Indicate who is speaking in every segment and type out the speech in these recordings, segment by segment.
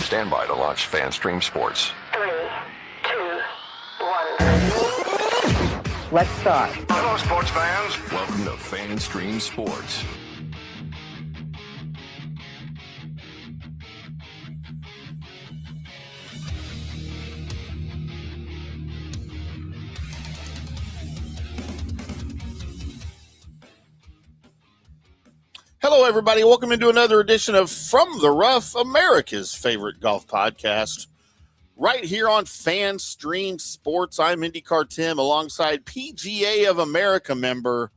Speaker 1: Stand by to launch FanStream Sports.
Speaker 2: 3, 2, 1.
Speaker 3: Let's start.
Speaker 1: Hello, sports fans. Welcome to FanStream Sports.
Speaker 4: Hello, everybody. Welcome into another edition of From the Rough, America's favorite golf podcast, right here on FanStream Sports. I'm IndyCar Tim, alongside PGA of America member,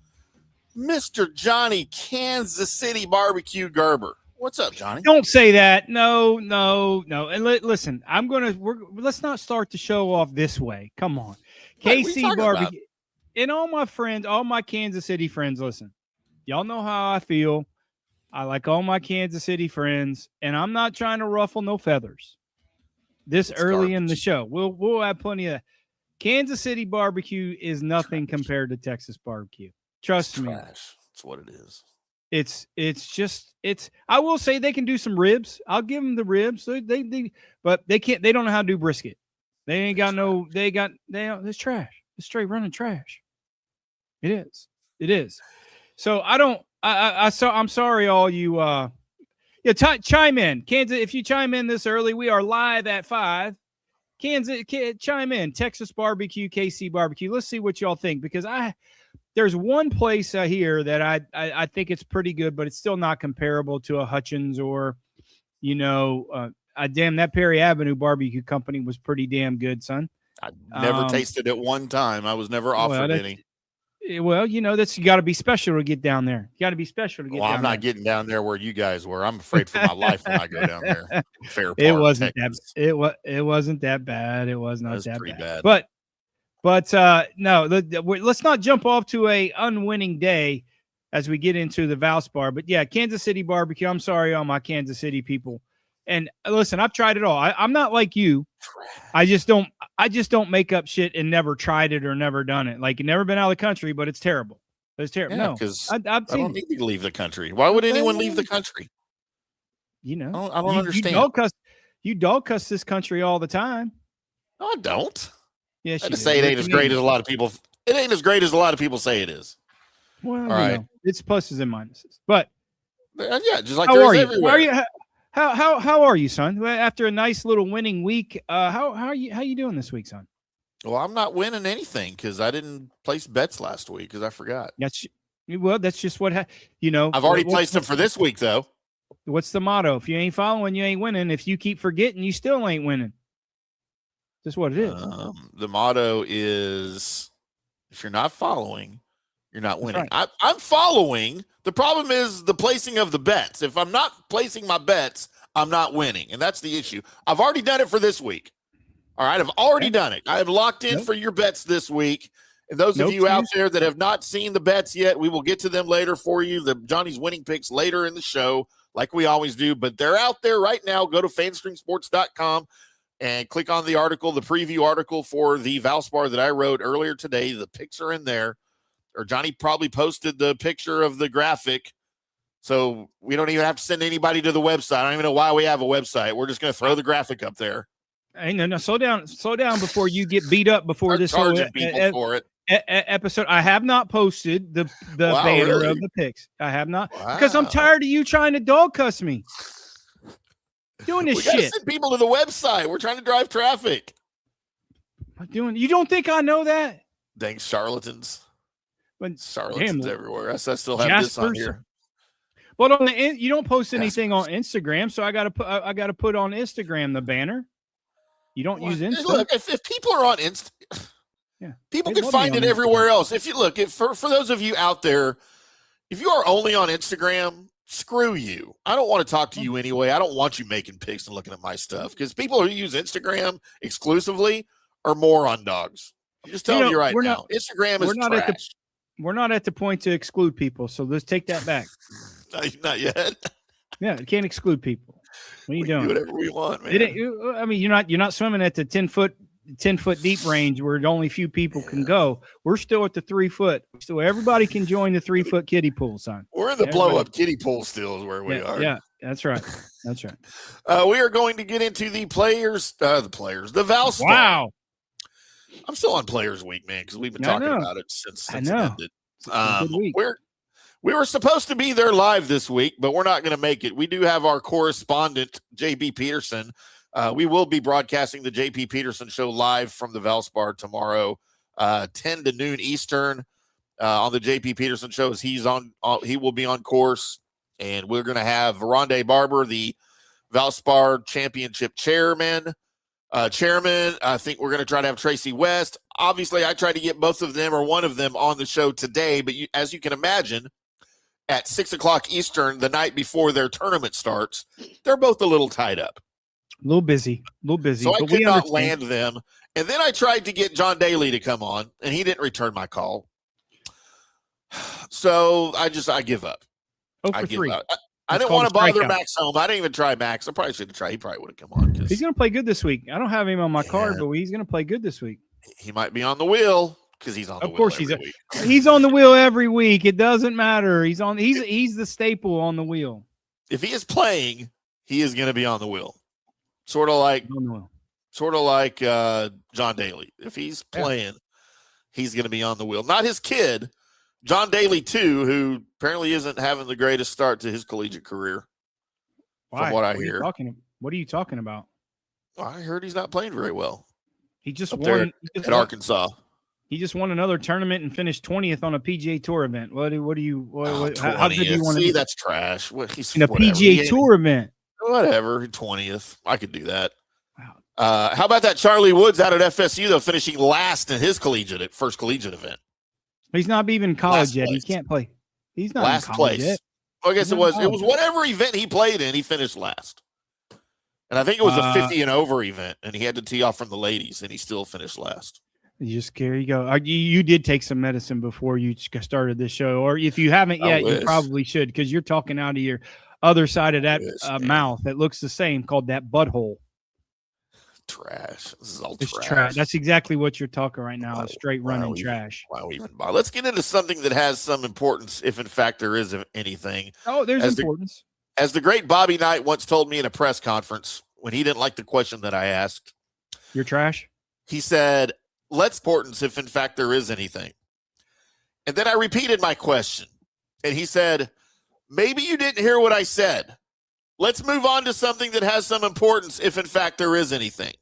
Speaker 4: Mr. Johnny Kansas City Barbecue Gerber. What's up, Johnny?
Speaker 5: Don't say that. No. And listen, let's not start the show off this way. Come on. KC Barbecue. And all my friends, all my Kansas City friends, listen. Y'all know how I feel. I like all my Kansas City friends, and I'm not trying to ruffle no feathers this early in the show. We'll have plenty of Kansas City barbecue is nothing compared to Texas barbecue. Trust me.
Speaker 4: That's what it is.
Speaker 5: It's I will say they can do some ribs. I'll give them the ribs. But they don't know how to do brisket. It's trash. It's straight running trash. It is. So I'm sorry, all you. Chime in, Kansas. If you chime in this early, we are live at 5. Kansas, chime in. Texas barbecue, KC barbecue. Let's see what y'all think, because there's one place here that I think it's pretty good, but it's still not comparable to a Hutchins or, that Perry Avenue Barbecue Company was pretty damn good, son.
Speaker 4: I never tasted it one time. I was never offered any.
Speaker 5: Well, you got to be special to get down there. You got to be special to get down there.
Speaker 4: I'm not getting down there where you guys were. I'm afraid for my life when I go down there. Fair Park,
Speaker 5: it wasn't
Speaker 4: Texas.
Speaker 5: it wasn't that bad. It was not that
Speaker 4: bad.
Speaker 5: But no, let's not jump off to a unwinning day as we get into the Valspar. But yeah, Kansas City barbecue. I'm sorry, all my Kansas City people. And listen, I've tried it all. I'm not like you. I just don't make up shit and never tried it or never done it. Like, never been out of the country, but it's terrible. It's terrible.
Speaker 4: Yeah,
Speaker 5: no,
Speaker 4: because I don't need to leave the country. Why would anyone leave the country?
Speaker 5: I don't
Speaker 4: understand.
Speaker 5: You dog cuss this country all the time.
Speaker 4: No, I don't.
Speaker 5: Yes,
Speaker 4: I just say it ain't as great as a lot of people. It ain't as great as a lot of people say it is.
Speaker 5: Well, all right. It's pluses and minuses, but
Speaker 4: yeah, just like
Speaker 5: how are you?
Speaker 4: Everywhere.
Speaker 5: How are you, son? After a nice little winning week, how you doing this week, son?
Speaker 4: Well, I'm not winning anything because I didn't place bets last week because I forgot.
Speaker 5: That's just what
Speaker 4: I've already placed them for this week, though.
Speaker 5: What's the motto? If you ain't following, you ain't winning. If you keep forgetting, you still ain't winning. That's what it is.
Speaker 4: The motto is, if you're not following, you're not winning.
Speaker 5: Right.
Speaker 4: I'm following. The problem is the placing of the bets. If I'm not placing my bets, I'm not winning. And that's the issue. I've already done it for this week. All right. I've already done it. I am locked in for your bets this week. And those of you out there that have not seen the bets yet, we will get to them later for you. The Johnny's winning picks later in the show, like we always do. But they're out there right now. Go to fanstreamsports.com and click on the article, the preview article for the Valspar that I wrote earlier today. The picks are in there. Or Johnny probably posted the picture of the graphic, so we don't even have to send anybody to the website. I don't even know why we have a website. We're just going to throw the graphic up there.
Speaker 5: Hey, no, slow down before you get beat up before this whole
Speaker 4: people for it.
Speaker 5: Episode. I have not posted the banner of the picks. I have not because I'm tired of you trying to dog cuss me. Doing this shit.
Speaker 4: Send people to the website. We're trying to drive traffic.
Speaker 5: You don't think I know that?
Speaker 4: Dang charlatans.
Speaker 5: But
Speaker 4: charlatans everywhere. I still have this on here.
Speaker 5: But you don't post anything on Instagram, so I got to put on Instagram the banner. You don't use Insta.
Speaker 4: Look, if people are on Insta, people can find it everywhere else. If you look, for those of you out there, if you are only on Instagram, screw you. I don't want to talk to you anyway. I don't want you making picks and looking at my stuff, because people who use Instagram exclusively are moron dogs. I'm just telling you right now. Instagram is trash.
Speaker 5: We're not at the point to exclude people, so let's take that back.
Speaker 4: Not yet.
Speaker 5: Yeah, you can't exclude people. What are you doing?
Speaker 4: Do whatever we want, man.
Speaker 5: You're not swimming at the 10-foot deep range where only few people can go. We're still at the 3 foot. So everybody can join the 3 foot kiddie pool, son.
Speaker 4: We're in the blow up kiddie pool still is where we are.
Speaker 5: Yeah. That's right. That's right.
Speaker 4: We are going to get into the Valspar.
Speaker 5: Wow.
Speaker 4: I'm still on Players Week, man, because we've been talking about it since it ended.
Speaker 5: Good week.
Speaker 4: We were supposed to be there live this week, but we're not going to make it. We do have our correspondent, JB Peterson. We will be broadcasting the JP Peterson Show live from the Valspar tomorrow, 10 to noon Eastern, on the JP Peterson Show. As he will be on course, and we're going to have Veronde Barber, the Valspar Championship chairman. I think we're going to try to have Tracy West. Obviously, I tried to get both of them or one of them on the show today, but as you can imagine, at 6 o'clock Eastern, the night before their tournament starts, they're both a little tied up.
Speaker 5: A little busy.
Speaker 4: So I could not land them. And then I tried to get John Daly to come on, and he didn't return my call. So I give up. I give up. I didn't want to bother Max Home. I didn't even try Max. I probably should have tried. He probably would have come on.
Speaker 5: He's going to play good this week. I don't have him on my card, but he's going to play good this week.
Speaker 4: He might be on the wheel because he's on the wheel. Of course,
Speaker 5: he's on the wheel every week. It doesn't matter. He's the staple on the wheel.
Speaker 4: If he is playing, he is going to be on the wheel. Sort of like John Daly. If he's playing, he's going to be on the wheel. Not his kid, John Daly too, who apparently isn't having the greatest start to his collegiate career.
Speaker 5: Why?
Speaker 4: From what I hear.
Speaker 5: What are you talking about?
Speaker 4: Well, I heard he's not playing very well.
Speaker 5: He just won
Speaker 4: at Arkansas.
Speaker 5: He just won another tournament and finished 20th on a PGA Tour event. How good do you want to
Speaker 4: see? That's trash.
Speaker 5: In a PGA Tour event.
Speaker 4: Whatever, 20th. I could do that. Wow. How about that Charlie Woods out at FSU, though, finishing last in his first collegiate event?
Speaker 5: He's not even college yet. He can't play. He's not
Speaker 4: last
Speaker 5: in college
Speaker 4: place.
Speaker 5: Yet.
Speaker 4: Well, I guess it was whatever event he played in, he finished last. And I think it was a 50 and over event, and he had to tee off from the ladies, and he still finished last.
Speaker 5: Here you go. You did take some medicine before you started this show, or if you haven't yet, you probably should, because you're talking out of your other side of that mouth that looks the same, called that butthole.
Speaker 4: Trash. This is all
Speaker 5: trash. That's exactly what you're talking right now. Straight running trash.
Speaker 4: Why we even bother? Let's get into something that has some importance, if in fact there is anything.
Speaker 5: Oh, there's importance.
Speaker 4: As the great Bobby Knight once told me in a press conference when he didn't like the question that I asked.
Speaker 5: You're trash?
Speaker 4: He said, let's importance if in fact there is anything. And then I repeated my question. And he said, maybe you didn't hear what I said. Let's move on to something that has some importance if in fact there is anything.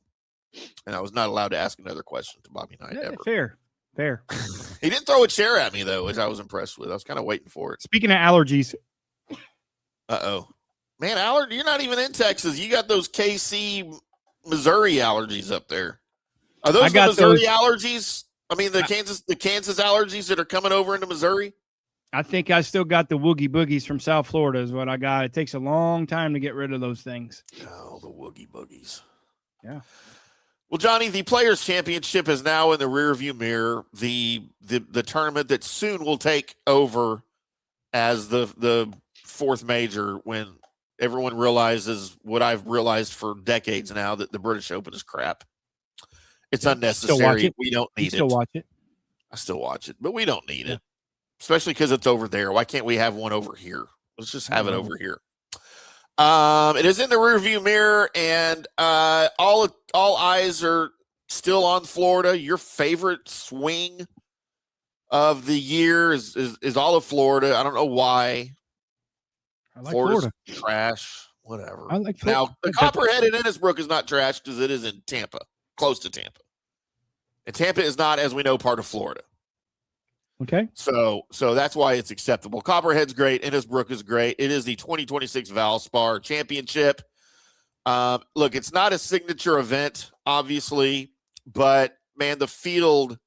Speaker 4: And I was not allowed to ask another question to Bobby Knight ever.
Speaker 5: Fair.
Speaker 4: He didn't throw a chair at me, though, which I was impressed with. I was kind of waiting for it.
Speaker 5: Speaking of allergies.
Speaker 4: Uh-oh. Man, you're not even in Texas. You got those KC, Missouri allergies up there. Are those the Missouri allergies? I mean, the Kansas allergies that are coming over into Missouri?
Speaker 5: I think I still got the woogie boogies from South Florida is what I got. It takes a long time to get rid of those things.
Speaker 4: Oh, the woogie boogies.
Speaker 5: Yeah.
Speaker 4: Well, Johnny, the Players Championship is now in the rearview mirror. The tournament that soon will take over as the fourth major, when everyone realizes what I've realized for decades now, that the British Open is crap. It's unnecessary. We don't need it.
Speaker 5: Still watch it.
Speaker 4: I still watch it, but we don't need it, especially because it's over there. Why can't we have one over here? Let's just have it over here. It is in the rearview mirror, and all eyes are still on Florida. Your favorite swing of the year is all of Florida. I don't know why.
Speaker 5: I like
Speaker 4: Florida's
Speaker 5: Florida.
Speaker 4: Trash. Whatever.
Speaker 5: I like Florida.
Speaker 4: Now, the Copperhead in Innisbrook is not trash because it is in Tampa, close to Tampa. And Tampa is not, as we know, part of Florida.
Speaker 5: Okay.
Speaker 4: So that's why it's acceptable. Copperhead's great. Innisbrook is great. It is the 2026 Valspar Championship. Look, it's not a signature event, obviously, but, man, the field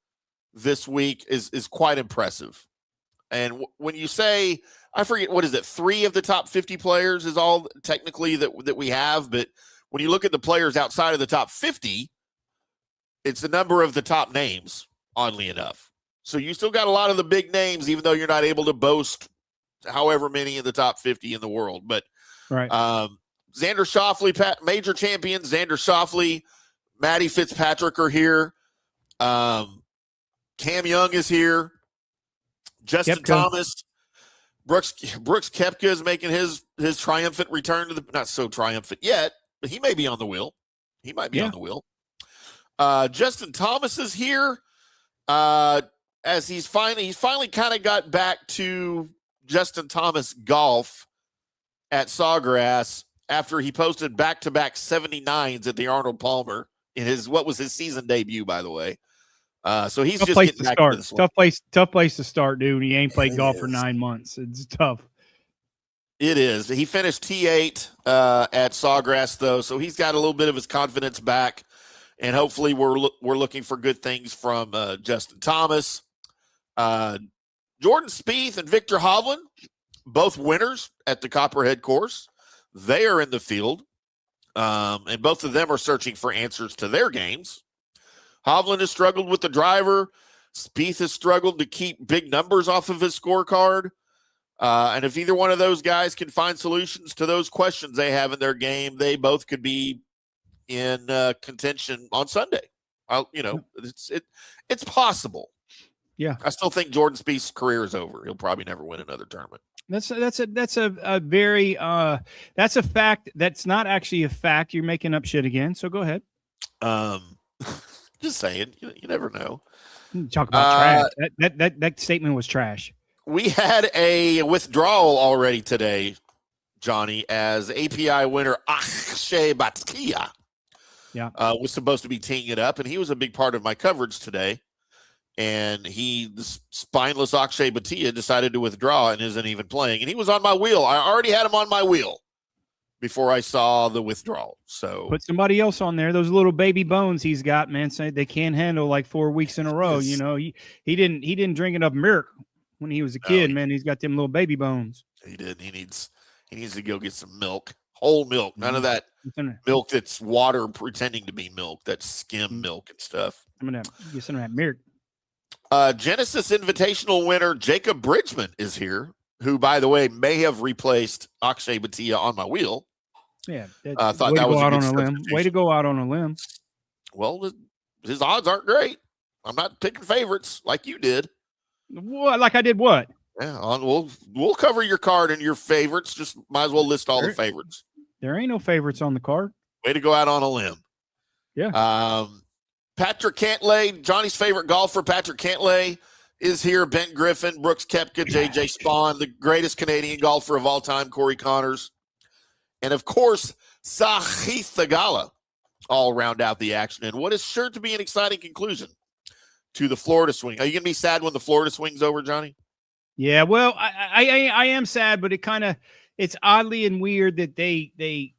Speaker 4: this week is quite impressive. And when you say, I forget, what is it, 3 of the top 50 players is all technically that we have, but when you look at the players outside of the top 50, it's the number of the top names, oddly enough. So you still got a lot of the big names, even though you're not able to boast however many in the top 50 in the world. But
Speaker 5: right.
Speaker 4: Xander Schauffele, major champion, Xander Schauffele, Matty Fitzpatrick are here. Cam Young is here. Justin
Speaker 5: Koepka.
Speaker 4: Thomas. Brooks Koepka is making his his triumphant return to the, not so triumphant yet, but he may be on the wheel. He might be on the wheel. Justin Thomas is here. As he's finally kind of got back to Justin Thomas golf at Sawgrass after he posted back-to-back 79s at the Arnold Palmer in his, what was his season debut, by the way. So he's just getting back to this one.
Speaker 5: Tough place to start, dude. He ain't played golf for 9 months. It's tough.
Speaker 4: It is. He finished T8 at Sawgrass, though, so he's got a little bit of his confidence back, and hopefully we're looking for good things from Justin Thomas. Jordan Spieth and Viktor Hovland, both winners at the Copperhead Course. They are in the field, and both of them are searching for answers to their games. Hovland has struggled with the driver. Spieth has struggled to keep big numbers off of his scorecard. And if either one of those guys can find solutions to those questions they have in their game, they both could be in contention on Sunday. It's possible.
Speaker 5: Yeah,
Speaker 4: I still think Jordan Spieth's career is over. He'll probably never win another tournament.
Speaker 5: That's a very that's a fact. That's not actually a fact. You're making up shit again. So go ahead.
Speaker 4: Just saying, you never know.
Speaker 5: Talk about trash. That statement was trash.
Speaker 4: We had a withdrawal already today, Johnny, as API winner Akshay Bhatia was supposed to be teeing it up, and he was a big part of my coverage today. And the spineless Akshay Bhatia decided to withdraw and isn't even playing. And he was on my wheel. I already had him on my wheel before I saw the withdrawal. So
Speaker 5: put somebody else on there. Those little baby bones he's got, man, say they can't handle like 4 weeks in a row. You know, he didn't drink enough milk when he was a kid, man. He's got them little baby bones.
Speaker 4: He did. He needs to go get some milk, whole milk. None of that milk that's water pretending to be milk. That's skim milk and stuff.
Speaker 5: I'm gonna get some of that milk.
Speaker 4: Genesis Invitational winner Jacob Bridgman is here, who, by the way, may have replaced Akshay Bhatia on my wheel.
Speaker 5: Yeah,
Speaker 4: I thought that was
Speaker 5: out on a limb. Way to go out on a limb.
Speaker 4: Well, his odds aren't great. I'm not picking favorites like you did.
Speaker 5: What? Like I did what?
Speaker 4: Yeah, we'll cover your card and your favorites. Just might as well list all the favorites.
Speaker 5: There ain't no favorites on the card.
Speaker 4: Way to go out on a limb.
Speaker 5: Yeah.
Speaker 4: Patrick Cantlay, Johnny's favorite golfer, Patrick Cantlay, is here. Ben Griffin, Brooks Koepka, J.J. Spawn, the greatest Canadian golfer of all time, Corey Connors. And, of course, Sahith Theegala all round out the action. And what is sure to be an exciting conclusion to the Florida Swing. Are you going to be sad when the Florida Swing's over, Johnny?
Speaker 5: Yeah, well, I am sad, but it's oddly and weird that they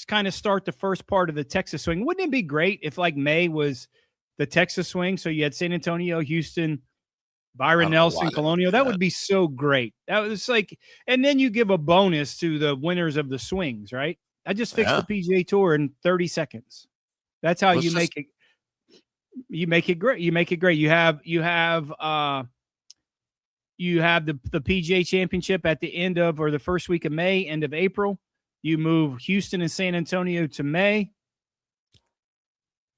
Speaker 5: kind of start the first part of the Texas Swing. Wouldn't it be great if like May was the Texas Swing? So you had San Antonio, Houston, Byron Nelson, Colonial. That would be so great. That was like, and then you give a bonus to the winners of the swings, right? I just fixed the PGA Tour in 30 seconds. That's how you make it. You make it great. You make it great. You have the PGA Championship at the end of, or the first week of May, end of April. You move Houston and San Antonio to May.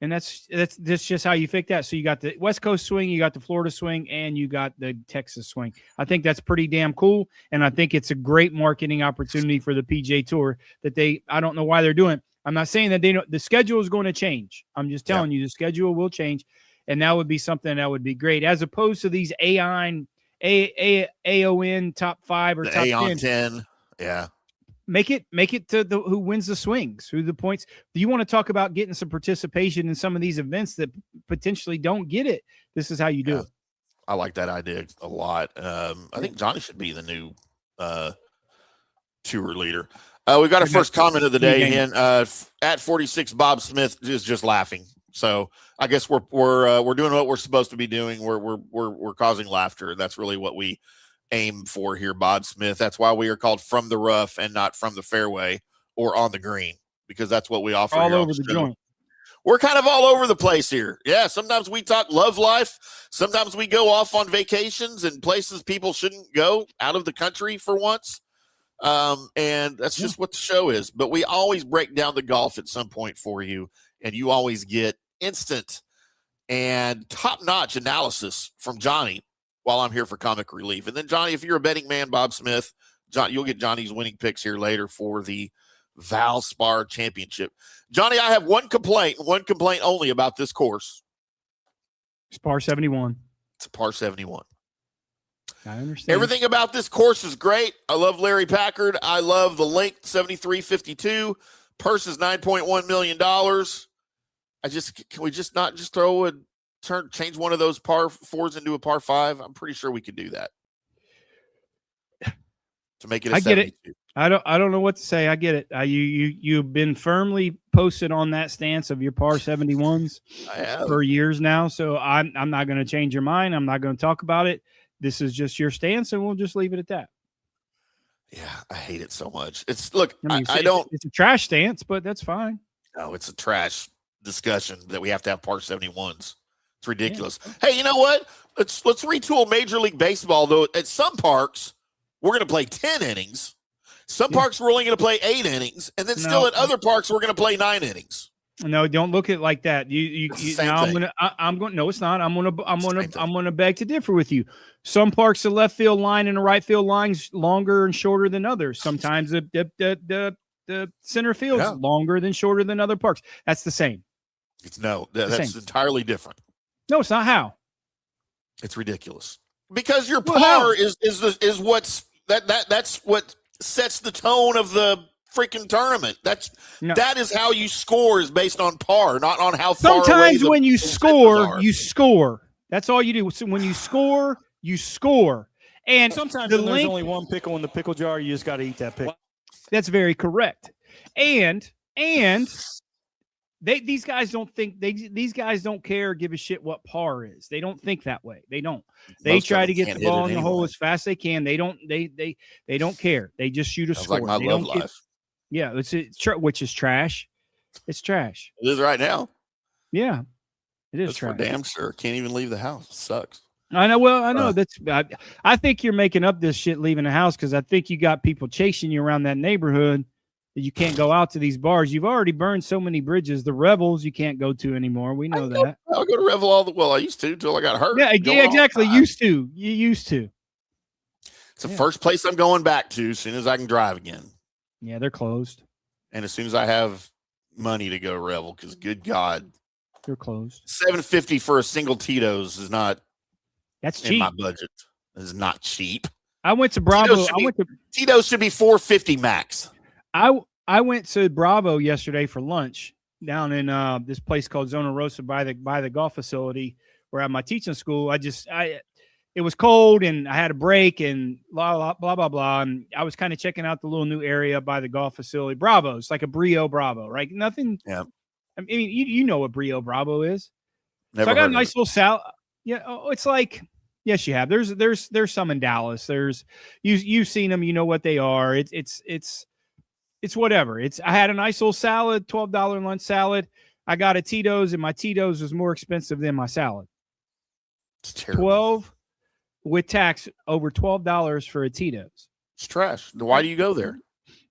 Speaker 5: And that's just how you fix that. So you got the West Coast Swing, you got the Florida Swing, and you got the Texas Swing. I think that's pretty damn cool. And I think it's a great marketing opportunity for the PGA Tour that I don't know why they're doing it. I'm not saying that the schedule is going to change. I'm just telling you the schedule will change. And that would be something that would be great, as opposed to these AON top 5 or top
Speaker 4: 10. Yeah.
Speaker 5: Make it to who wins the swings, who the points. Do you want to talk about getting some participation in some of these events that potentially don't get it? This is how you do it.
Speaker 4: I like that idea a lot. I think Johnny should be the new tour leader. We got our first comment of the day, and at 46, Bob Smith is just laughing. So I guess we're doing what we're supposed to be doing. We're causing laughter. That's really what we aim for here, Bob Smith. That's why we are called From the Rough and not From the Fairway or On the Green, because that's what we offer.
Speaker 5: All over the joint.
Speaker 4: We're kind of all over the place here. Yeah, sometimes we talk love life. Sometimes we go off on vacations and places people shouldn't go, out of the country for once. And that's just what the show is. But we always break down the golf at some point for you, and you always get instant and top-notch analysis from Johnny while I'm here for comic relief. And then, Johnny, if you're a betting man, Bob Smith You'll get Johnny's winning picks here later for the Valspar Championship. Johnny, I have one complaint only about this course.
Speaker 5: It's par 71.
Speaker 4: It's a par 71.
Speaker 5: I understand.
Speaker 4: Everything about this course is great. I love Larry Packard. I love the length, 73.52. Purse is $9.1 million. Can we just not just change one of those par 4s into a par 5? I'm pretty sure we could do that to make it a 72.
Speaker 5: Get it. I don't know what to say. I get it. You've been firmly posted on that stance of your par 71s for years now. So I'm not going to change your mind. I'm not going to talk about it. This is just your stance, and we'll just leave it at that.
Speaker 4: Yeah, I hate it so much. It's a trash stance, but that's fine. No, it's a trash discussion that we have to have par 71s. It's ridiculous. Yeah. Hey, you know what? Let's retool Major League Baseball, though. At some parks, we're going to play 10 innings. Some parks we're only going to play 8 innings, and then still at other parks we're going to play 9 innings. No, don't look at it like that. No, it's not. I'm gonna beg to differ with you. Some parks, the left field line and the right field line's longer and shorter than others. Sometimes the center field's longer than shorter than other parks. That's the same. That's entirely different. No, it's not. How? It's ridiculous. Because your par is what's that's what sets the tone of the freaking tournament. That is how you score, is based on par, not on how far. Sometimes when you score. That's all you do. So when you score, you score. And
Speaker 3: sometimes when there's only one pickle in the pickle jar, you just got to eat that pickle.
Speaker 5: That's very correct. And these guys don't think these guys don't care or give a shit what par is. They don't think that way. They don't. They try to get the ball in the hole as fast as they can. They don't care. They just shoot a score.
Speaker 4: Like my love life.
Speaker 5: Yeah, which is trash. It's trash.
Speaker 4: It is right now.
Speaker 5: Yeah, it is trash.
Speaker 4: For damn sure. Can't even leave the house. It sucks.
Speaker 5: I know. Well, I know I think you're making up this shit leaving the house because I think you got people chasing you around that neighborhood that you can't go out to these bars. You've already burned so many bridges. The Revels you can't go to anymore. We know that.
Speaker 4: I'll go to Revel I used to until I got hurt.
Speaker 5: Yeah, exactly. You used to.
Speaker 4: It's the first place I'm going back to as soon as I can drive again.
Speaker 5: Yeah, they're closed.
Speaker 4: And as soon as I have money to go to Revel, because good God,
Speaker 5: they're closed.
Speaker 4: $750 for a single Tito's is not.
Speaker 5: That's cheap.
Speaker 4: In my budget. It's not cheap.
Speaker 5: I went to Bravo.
Speaker 4: Tito's should be $450 max.
Speaker 5: I went to Bravo yesterday for lunch down in this place called Zona Rosa by the golf facility where I'm my teaching school. It was cold and I had a break and blah, blah, blah, blah. And I was kind of checking out the little new area by the golf facility. Bravo. It's like a Brio Bravo, right? Nothing.
Speaker 4: Yeah.
Speaker 5: I mean, you know what Brio Bravo is.
Speaker 4: Never
Speaker 5: so I got a nice little salad. Yeah. It's like, yes, you have. There's some in Dallas. You've seen them. You know what they are. It's whatever. I had a nice little salad, $12 lunch salad. I got a Tito's and my Tito's was more expensive than my salad.
Speaker 4: It's terrible.
Speaker 5: 12 with tax, over $12 for a Tito's.
Speaker 4: It's trash. Why do you go there?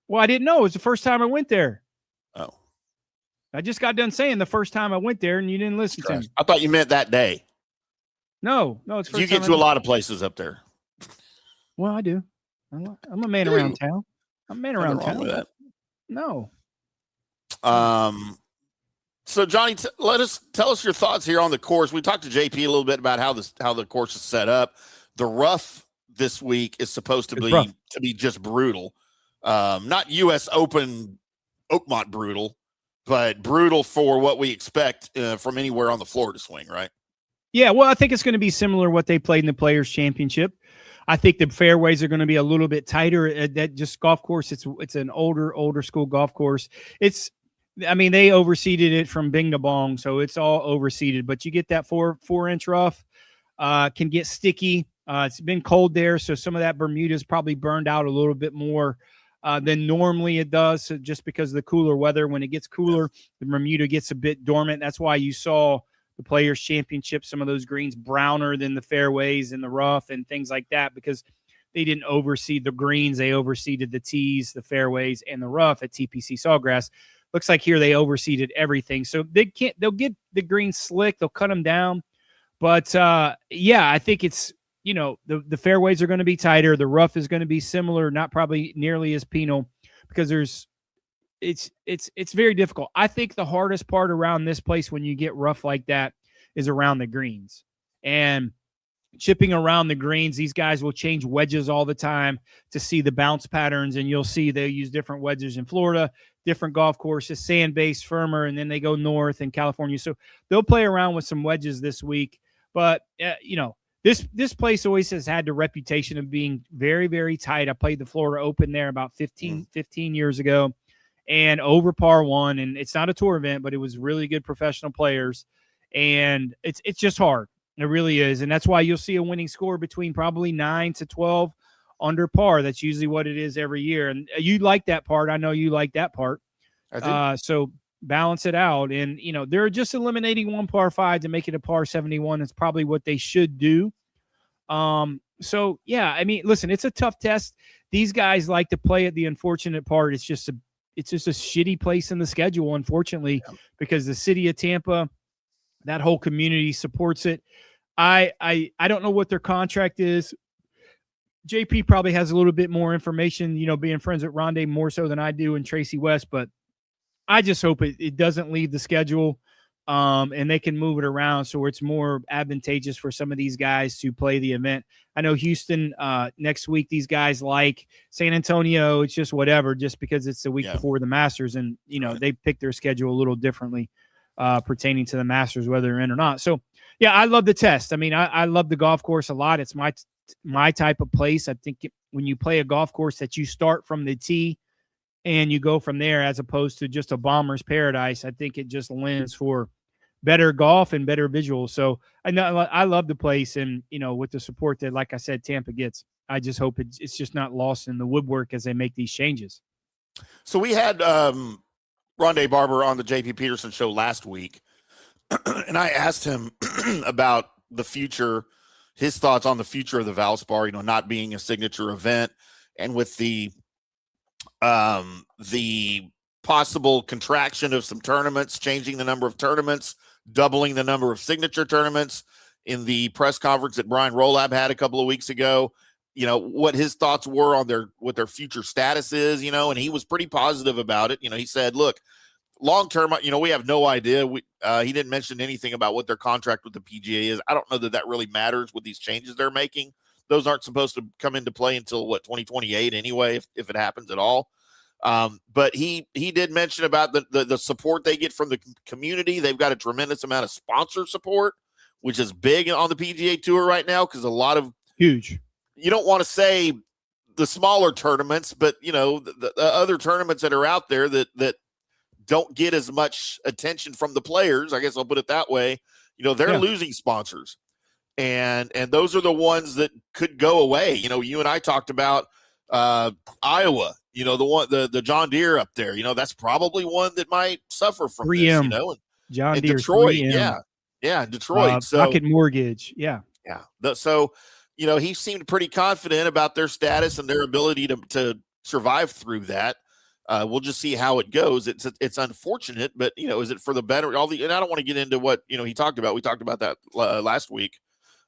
Speaker 5: Well, I didn't know. It was the first time I went there.
Speaker 4: Oh.
Speaker 5: I just got done saying the first time I went there and you didn't listen to me.
Speaker 4: I thought you meant that day.
Speaker 5: No, it's first
Speaker 4: you get to a lot of places up there.
Speaker 5: Well, I do. I'm a man around town. I'm a man around town.
Speaker 4: With that.
Speaker 5: No.
Speaker 4: So Johnny, tell us your thoughts here on the course. We talked to JP a little bit about how the course is set up. The rough this week is supposed to be just brutal. Not U.S. Open Oakmont brutal, but brutal for what we expect from anywhere on the Florida Swing, right?
Speaker 5: Yeah, well, I think it's going to be similar to what they played in the Players Championship. I think the fairways are going to be a little bit tighter. That just golf course. It's an older school golf course. They overseeded it from bing to bong, so it's all overseeded. But you get that 4-inch rough, can get sticky. It's been cold there, so some of that Bermuda's probably burned out a little bit more than normally it does. So just because of the cooler weather, when it gets cooler, the Bermuda gets a bit dormant. That's why you saw the Players Championship, some of those greens browner than the fairways and the rough and things like that, because they didn't overseed the greens. They overseeded the tees, the fairways, and the rough at TPC Sawgrass. Looks like here they overseeded everything. So they'll get the greens slick. They'll cut them down. But I think it's the fairways are going to be tighter. The rough is going to be similar, not probably nearly as penal, because it's very difficult. I think the hardest part around this place when you get rough like that is around the greens. And chipping around the greens, these guys will change wedges all the time to see the bounce patterns, and you'll see they use different wedges in Florida, different golf courses, sand-based, firmer, and then they go north in California. So they'll play around with some wedges this week. But, this place always has had the reputation of being very, very tight. I played the Florida Open there about 15 years ago, and over par one. And it's not a tour event, but it was really good professional players. And it's just hard. It really is. And that's why you'll see a winning score between probably 9 to 12 under par. That's usually what it is every year. And you like that part. I know you like that part.
Speaker 4: I do.
Speaker 5: So balance it out. And, they're just eliminating one par 5 to make it a par 71. It's probably what they should do. So, yeah, I mean, listen, it's a tough test. These guys like to play it. The unfortunate part, it's just a shitty place in the schedule, unfortunately, because the city of Tampa, that whole community supports it. I don't know what their contract is. JP probably has a little bit more information, being friends with Rondé more so than I do and Tracy West, but I just hope it doesn't leave the schedule, and they can move it around so it's more advantageous for some of these guys to play the event. I know Houston next week, these guys like San Antonio. It's just whatever, just because it's the week before the Masters, and, they pick their schedule a little differently pertaining to the Masters, whether they're in or not. So, yeah, I love the test. I mean, I love the golf course a lot. It's my type of place. I think when you play a golf course that you start from the tee and you go from there, as opposed to just a bomber's paradise, I think it just lends for better golf and better visuals. So I love the place, and, with the support that, like I said, Tampa gets, I just hope it's just not lost in the woodwork as they make these changes.
Speaker 4: So we had Rondé Barber on the JP Peterson show last week, and I asked him about the future, his thoughts on the future of the Valspar, not being a signature event, and with the possible contraction of some tournaments, changing the number of tournaments, doubling the number of signature tournaments. In the press conference that Brian Rolab had a couple of weeks ago, what his thoughts were on what their future status is, and he was pretty positive about it. He said, look, long term, we have no idea. He didn't mention anything about what their contract with the PGA is. I don't know that really matters with these changes they're making. Those aren't supposed to come into play until 2028 anyway, if it happens at all. But he did mention about the support they get from the community. They've got a tremendous amount of sponsor support, which is big on the PGA Tour right now, because a lot of
Speaker 5: huge.
Speaker 4: You don't want to say the smaller tournaments, but the other tournaments that are out there that don't get as much attention from the players, I guess I'll put it that way. They're losing sponsors, and those are the ones that could go away. You and I talked about Iowa. The John Deere up there. That's probably one that might suffer from
Speaker 5: 3M.
Speaker 4: This.
Speaker 5: John
Speaker 4: and
Speaker 5: Deere,
Speaker 4: Detroit,
Speaker 5: 3M.
Speaker 4: Detroit.
Speaker 5: Rocket Mortgage,
Speaker 4: So he seemed pretty confident about their status and their ability to survive through that. We'll just see how it goes. It's unfortunate, but is it for the better? And I don't want to get into what he talked about. We talked about that last week.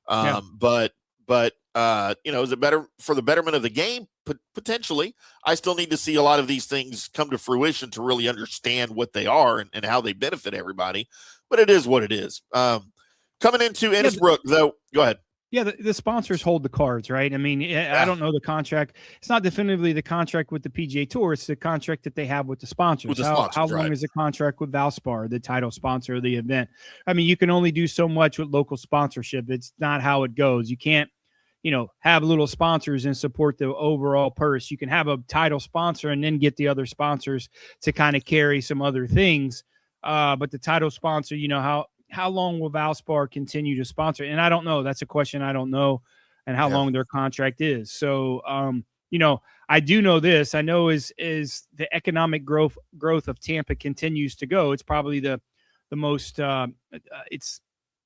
Speaker 4: But is it better for the betterment of the game? Potentially. I still need to see a lot of these things come to fruition to really understand what they are and how they benefit everybody. But it is what it is. Coming into Innisbrook, though, go ahead.
Speaker 5: Yeah, the sponsors hold the cards, right? I mean, I don't know the contract. It's not definitively the contract with the PGA Tour. It's the contract that they have with the sponsors. How long is the contract with Valspar, the title sponsor of the event? I mean, you can only do so much with local sponsorship. It's not how it goes. You can't, have little sponsors and support the overall purse. You can have a title sponsor and then get the other sponsors to kind of carry some other things. But the title sponsor, how long will Valspar continue to sponsor? And I don't know. That's a question I don't know, and how long their contract is. So, I do know this. I know as the economic growth of Tampa continues to go, it's probably the most it's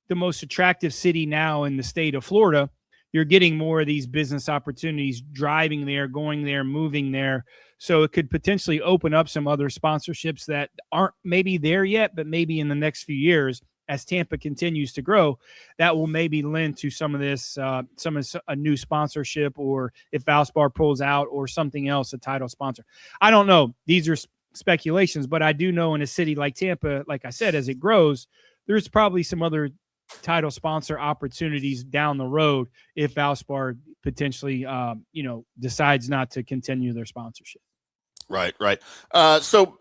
Speaker 5: the most attractive city now in the state of Florida. You're getting more of these business opportunities driving there, going there, moving there. So it could potentially open up some other sponsorships that aren't maybe there yet, but maybe in the next few years. as Tampa continues to grow, that will maybe lend to some of this, a new sponsorship, or if Valspar pulls out or something else, a title sponsor. I don't know. These are speculations, but I do know in a city like Tampa, like I said, as it grows, there's probably some other title sponsor opportunities down the road if Valspar potentially, decides not to continue their sponsorship.
Speaker 4: Right. So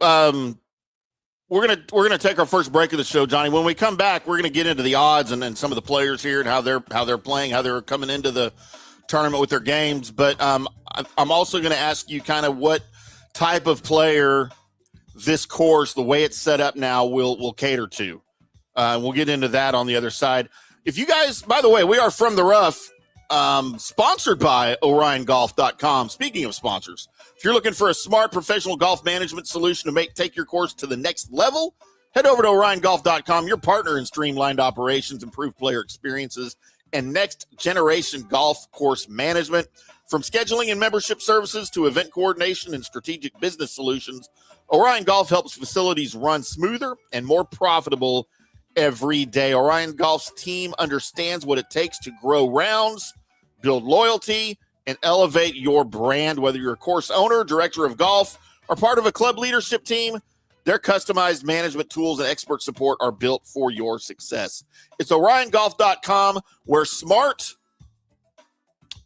Speaker 4: we're gonna take our first break of the show, Johnny. When we come back, we're gonna get into the odds and some of the players here and how they're playing, how they're coming into the tournament with their games. But I'm also gonna ask you kind of what type of player this course, the way it's set up now, will cater to. We'll get into that on the other side. If you guys, by the way, we are From the Rough, sponsored by OrionGolf.com. Speaking of sponsors, if you're looking for a smart professional golf management solution to take your course to the next level, head over to OrionGolf.com, your partner in streamlined operations, improved player experiences, and next-generation golf course management. From scheduling and membership services to event coordination and strategic business solutions, Orion Golf helps facilities run smoother and more profitable every day. Orion Golf's team understands what it takes to grow rounds, build loyalty, and elevate your brand. Whether you're a course owner, director of golf, or part of a club leadership team, their customized management tools and expert support are built for your success. It's OrionGolf.com, where smart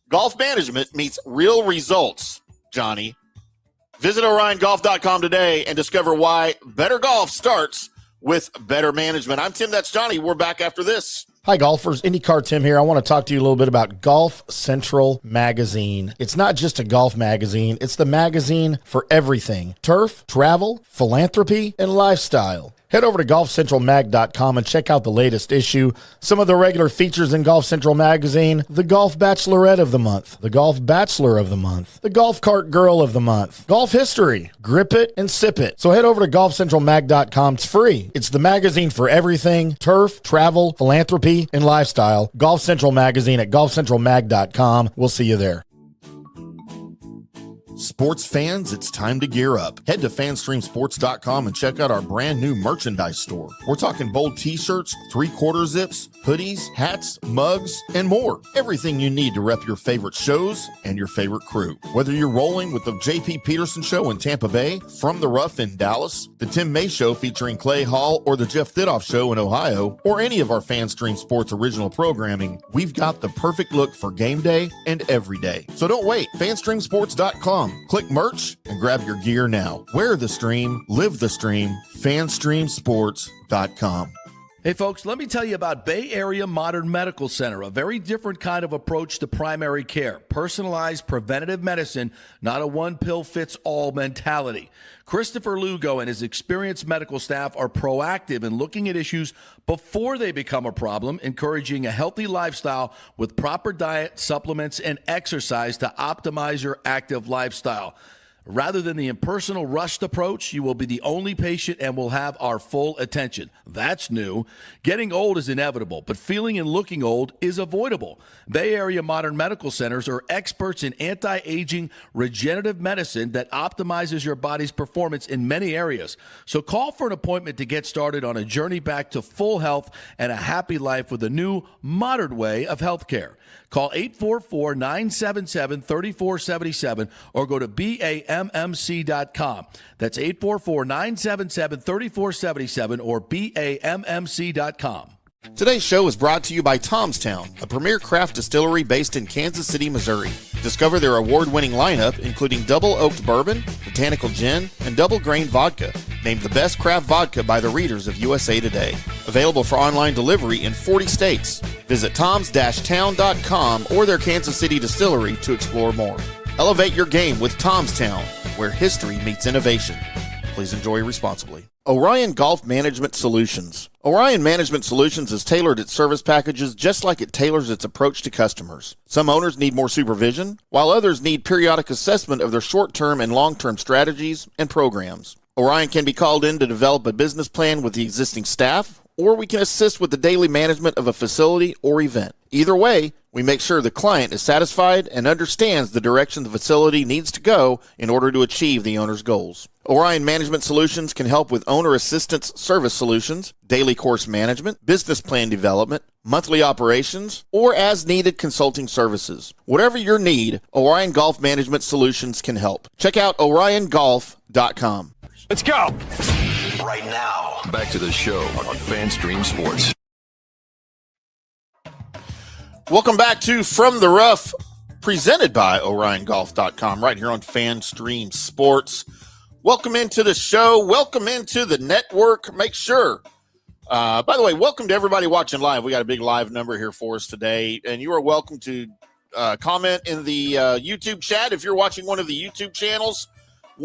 Speaker 4: golf management meets real results, Johnny. Visit OrionGolf.com today and discover why better golf starts with better management. I'm Tim, that's Johnny. We're back after this.
Speaker 6: Hi, golfers. IndyCar Tim here. I want to talk to you a little bit about Golf Central Magazine. It's not just a golf magazine. It's the magazine for everything: turf, travel, philanthropy, and lifestyle. Head over to golfcentralmag.com and check out the latest issue. Some of the regular features in Golf Central Magazine: the Golf Bachelorette of the Month, the Golf Bachelor of the Month, the Golf Cart Girl of the Month, Golf History, Grip It and Sip It. So head over to golfcentralmag.com. It's free. It's the magazine for everything: turf, travel, philanthropy, and lifestyle. Golf Central Magazine at golfcentralmag.com. We'll see you there.
Speaker 4: Sports fans, it's time to gear up. Head to fanstreamsports.com and check out our brand new merchandise store. We're talking bold t-shirts, 3/4 zips, hoodies, hats, mugs, and more. Everything you need to rep your favorite shows and your favorite crew. Whether you're rolling with the JP Peterson Show in Tampa Bay, From the Rough in Dallas, the Tim May Show featuring Clay Hall, or the Jeff Thidoff Show in Ohio, or any of our FanStream Sports original programming, we've got the perfect look for game day and every day. So don't wait. fanstreamsports.com. Click merch and grab your gear now. Wear the stream, live the stream. FanStreamSports.com.
Speaker 7: Hey folks, let me tell you about Bay Area Modern Medical Center, a very different kind of approach to primary care. Personalized preventative medicine, not a one-pill-fits-all mentality. Christopher Lugo and his experienced medical staff are proactive in looking at issues before they become a problem, encouraging a healthy lifestyle with proper diet, supplements, and exercise to optimize your active lifestyle. Rather than the impersonal, rushed approach, you will be the only patient and will have our full attention. That's new. Getting old is inevitable, but feeling and looking old is avoidable. Bay Area Modern Medical Centers are experts in anti-aging regenerative medicine that optimizes your body's performance in many areas. So call for an appointment to get started on a journey back to full health and a happy life with a new, modern way of healthcare. Call 844-977-3477 or go to BAMMC.com. That's 844-977-3477 or BAMMC.com.
Speaker 4: Today's show is brought to you by Tomstown, a premier craft distillery based in Kansas City, Missouri. Discover their award-winning lineup, including double oaked bourbon, botanical gin, and double grain vodka, named the best craft vodka by the readers of USA Today. Available for online delivery in 40 states. Visit toms-town.com or their Kansas City distillery to explore more. Elevate your game with Tomstown, where history meets innovation. Please enjoy responsibly. Orion Golf Management Solutions. Orion Management Solutions has tailored its service packages just like it tailors its approach to customers. Some owners need more supervision, while others need periodic assessment of their short-term and long-term strategies and programs. Orion can be called in to develop a business plan with the existing staff, or we can assist with the daily management of a facility or event. Either way, we make sure the client is satisfied and understands the direction the facility needs to go in order to achieve the owner's goals. Orion Management Solutions can help with owner assistance service solutions, daily course management, business plan development, monthly operations, or as-needed consulting services. Whatever your need, Orion Golf Management Solutions can help. Check out oriongolf.com.
Speaker 3: Let's go.
Speaker 1: Right now, back to the show on FanStream Sports.
Speaker 4: Welcome back to From the Rough, presented by oriongolf.com, right here on FanStream Sports. Welcome into the show. Welcome into the network. Make sure, by the way, welcome to everybody watching live. We got a big live number here for us today, and you are welcome to comment in the YouTube chat if you're watching one of the YouTube channels.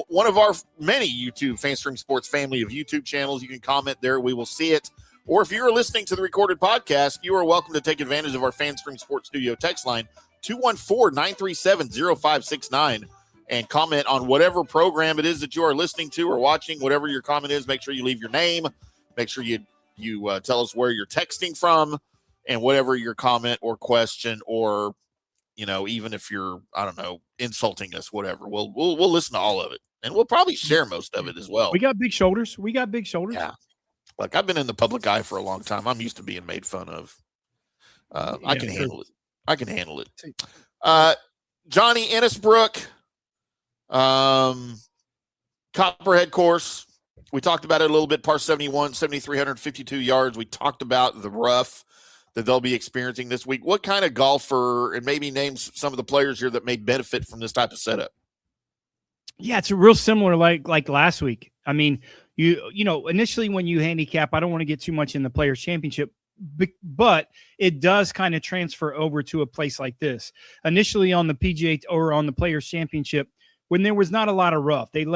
Speaker 4: One of our many YouTube FanStream Sports family of YouTube channels. You can comment there. We will see it. Or if you're listening to the recorded podcast, you are welcome to take advantage of our FanStream Sports Studio text line, 214-937-0569. And comment on whatever program it is that you are listening to or watching, whatever your comment is. Make sure you leave your name. Make sure you tell us where you're texting from, and whatever your comment or question, or, you know, even if you're, I don't know, insulting us, whatever, we'll listen to all of it, and we'll probably share most of it as well.
Speaker 5: We got big shoulders.
Speaker 4: Yeah. Like, I've been in the public eye for a long time. I'm used to being made fun of. I can handle it. Johnny Innisbrook. Copperhead Course. We talked about it a little bit. Par 71, 7,352 yards. We talked about the rough that they'll be experiencing this week. What kind of golfer, and maybe name some of the players here that may benefit from this type of setup?
Speaker 5: Yeah, it's real similar like last week. I mean, you know, initially when you handicap, I don't want to get too much in the Players Championship, but it does kind of transfer over to a place like this. Initially on the PGA or on the Players Championship, when there was not a lot of rough, they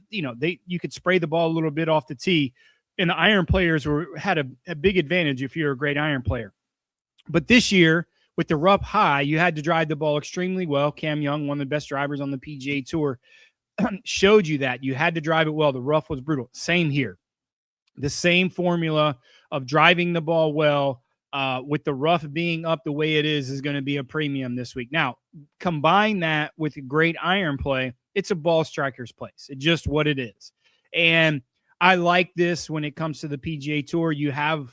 Speaker 5: you could spray the ball a little bit off the tee, and the iron players had a big advantage if you're a great iron player. But this year, with the rough high, you had to drive the ball extremely well. Cam Young, one of the best drivers on the PGA Tour, showed you that. You had to drive it well. The rough was brutal. Same here. The same formula of driving the ball well, with the rough being up the way it is going to be a premium this week. Now, combine that with great iron play, it's a ball striker's place. It's just what it is. And I like this when it comes to the PGA Tour. You have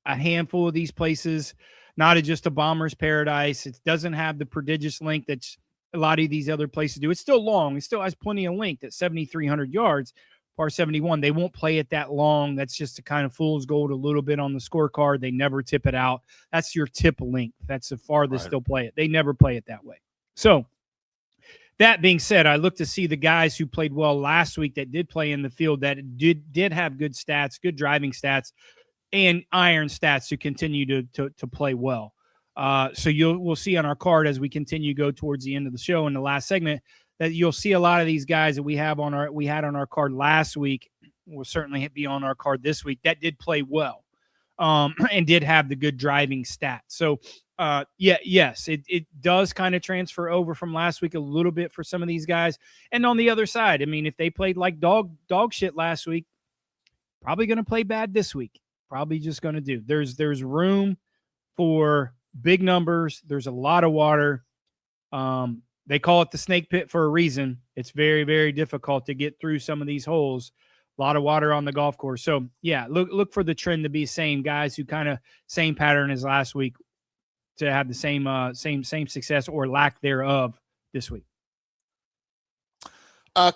Speaker 5: a handful of these places, not just a bomber's paradise. It doesn't have the prodigious length that a lot of these other places do. It's still long. It still has plenty of length at 7,300 yards. Par 71, they won't play it that long. That's just a kind of fool's gold a little bit on the scorecard. They never tip it out. That's your tip length. That's the farthest they'll play it. They never play it that way. So that being said, I look to see the guys who played well last week that did play in the field, that did have good stats, good driving stats, and iron stats to continue to play well. So we'll see on our card as we continue to go towards the end of the show in the last segment, that you'll see a lot of these guys that we had on our card last week will certainly be on our card this week that did play well, and did have the good driving stats. So yes, it does kind of transfer over from last week a little bit for some of these guys. And on the other side, I mean, if they played like dog shit last week, probably going to play bad this week. Probably just going to do. There's room for big numbers. There's a lot of water. They call it the snake pit for a reason. It's very, very difficult to get through some of these holes. A lot of water on the golf course. So, yeah, look for the trend to be same guys who kind of same pattern as last week to have the same success or lack thereof this week.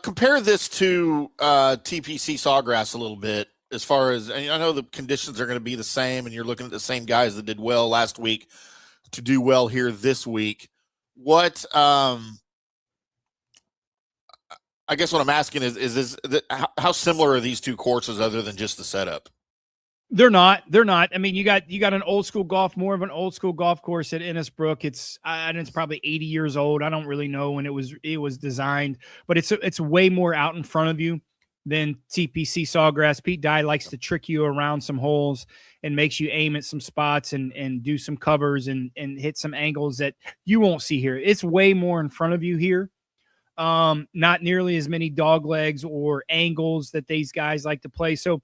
Speaker 4: Compare this to TPC Sawgrass a little bit, as far as, I know the conditions are going to be the same, and you're looking at the same guys that did well last week to do well here this week. What I guess what I'm asking is how similar are these two courses other than just the setup?
Speaker 5: They're not. I mean, you got an old school golf, more of an old school golf course at Innisbrook. It's probably 80 years old. I don't really know when it was designed, but it's way more out in front of you than TPC Sawgrass. Pete Dye likes to trick you around some holes and makes you aim at some spots and do some covers and hit some angles that you won't see here. It's way more in front of you here. Not nearly as many dog legs or angles that these guys like to play. So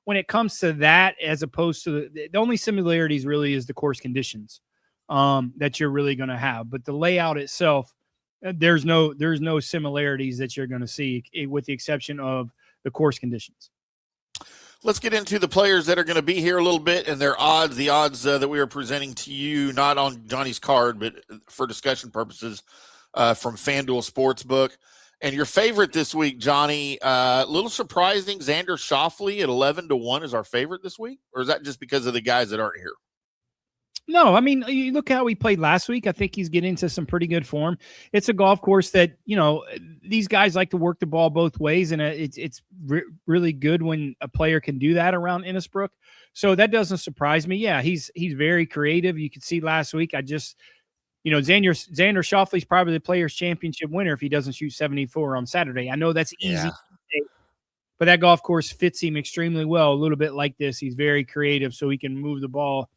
Speaker 5: when it comes to that, as opposed to the only similarities really is the course conditions that you're really going to have. But the layout itself, there's no similarities that you're going to see, with the exception of the course conditions.
Speaker 4: Let's get into the players that are going to be here a little bit and their odds. The odds that we are presenting to you, not on Johnny's card, but for discussion purposes, from FanDuel Sportsbook. And your favorite this week, Johnny, a little surprising, Xander Schauffele at 11-1 is our favorite this week? Or is that just because of the guys that aren't here?
Speaker 5: No, I mean, you look how he played last week. I think he's getting into some pretty good form. It's a golf course that, these guys like to work the ball both ways, and it's really good when a player can do that around Innisbrook. So that doesn't surprise me. Yeah, he's very creative. You could see last week, Xander Schauffele's probably the Players' Championship winner if he doesn't shoot 74 on Saturday. I know that's easy,
Speaker 4: yeah.
Speaker 5: But that golf course fits him extremely well. A little bit like this, he's very creative, so he can move the ball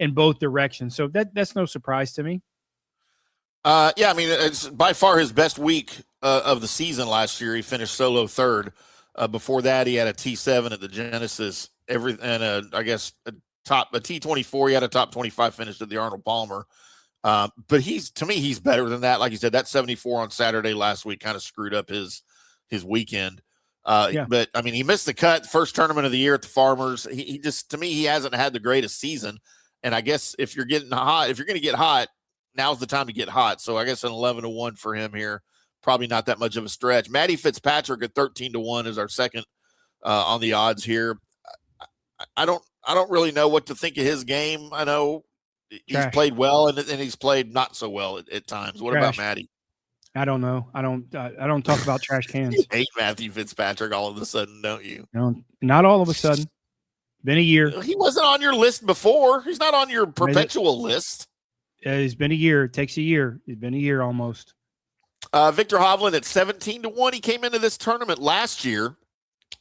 Speaker 5: in both directions. So that's no surprise to me.
Speaker 4: Yeah, I mean, it's by far his best week of the season last year. He finished solo third. Before that, he had a T7 at the Genesis, I guess a T24. He had a top 25 finish at the Arnold Palmer. But to me, he's better than that. Like you said, that 74 on Saturday last week kind of screwed up his weekend. But I mean, he missed the cut, first tournament of the year at the Farmers. He just, to me, he hasn't had the greatest season. And I guess if you're going to get hot, now's the time to get hot. So I guess an 11-1 for him here, probably not that much of a stretch. Matty Fitzpatrick at 13-1 is our second on the odds here. I don't really know what to think of his game. I know he's played well and he's played not so well at times. What about Matty?
Speaker 5: I don't know. I don't talk about trash cans.
Speaker 4: You hate Matthew Fitzpatrick all of a sudden, don't you?
Speaker 5: No, not all of a sudden. Been a year.
Speaker 4: He wasn't on your list before. He's not on your perpetual list.
Speaker 5: It's been a year. It takes a year. It's been a year almost.
Speaker 4: Victor Hovland at 17-1. He came into this tournament last year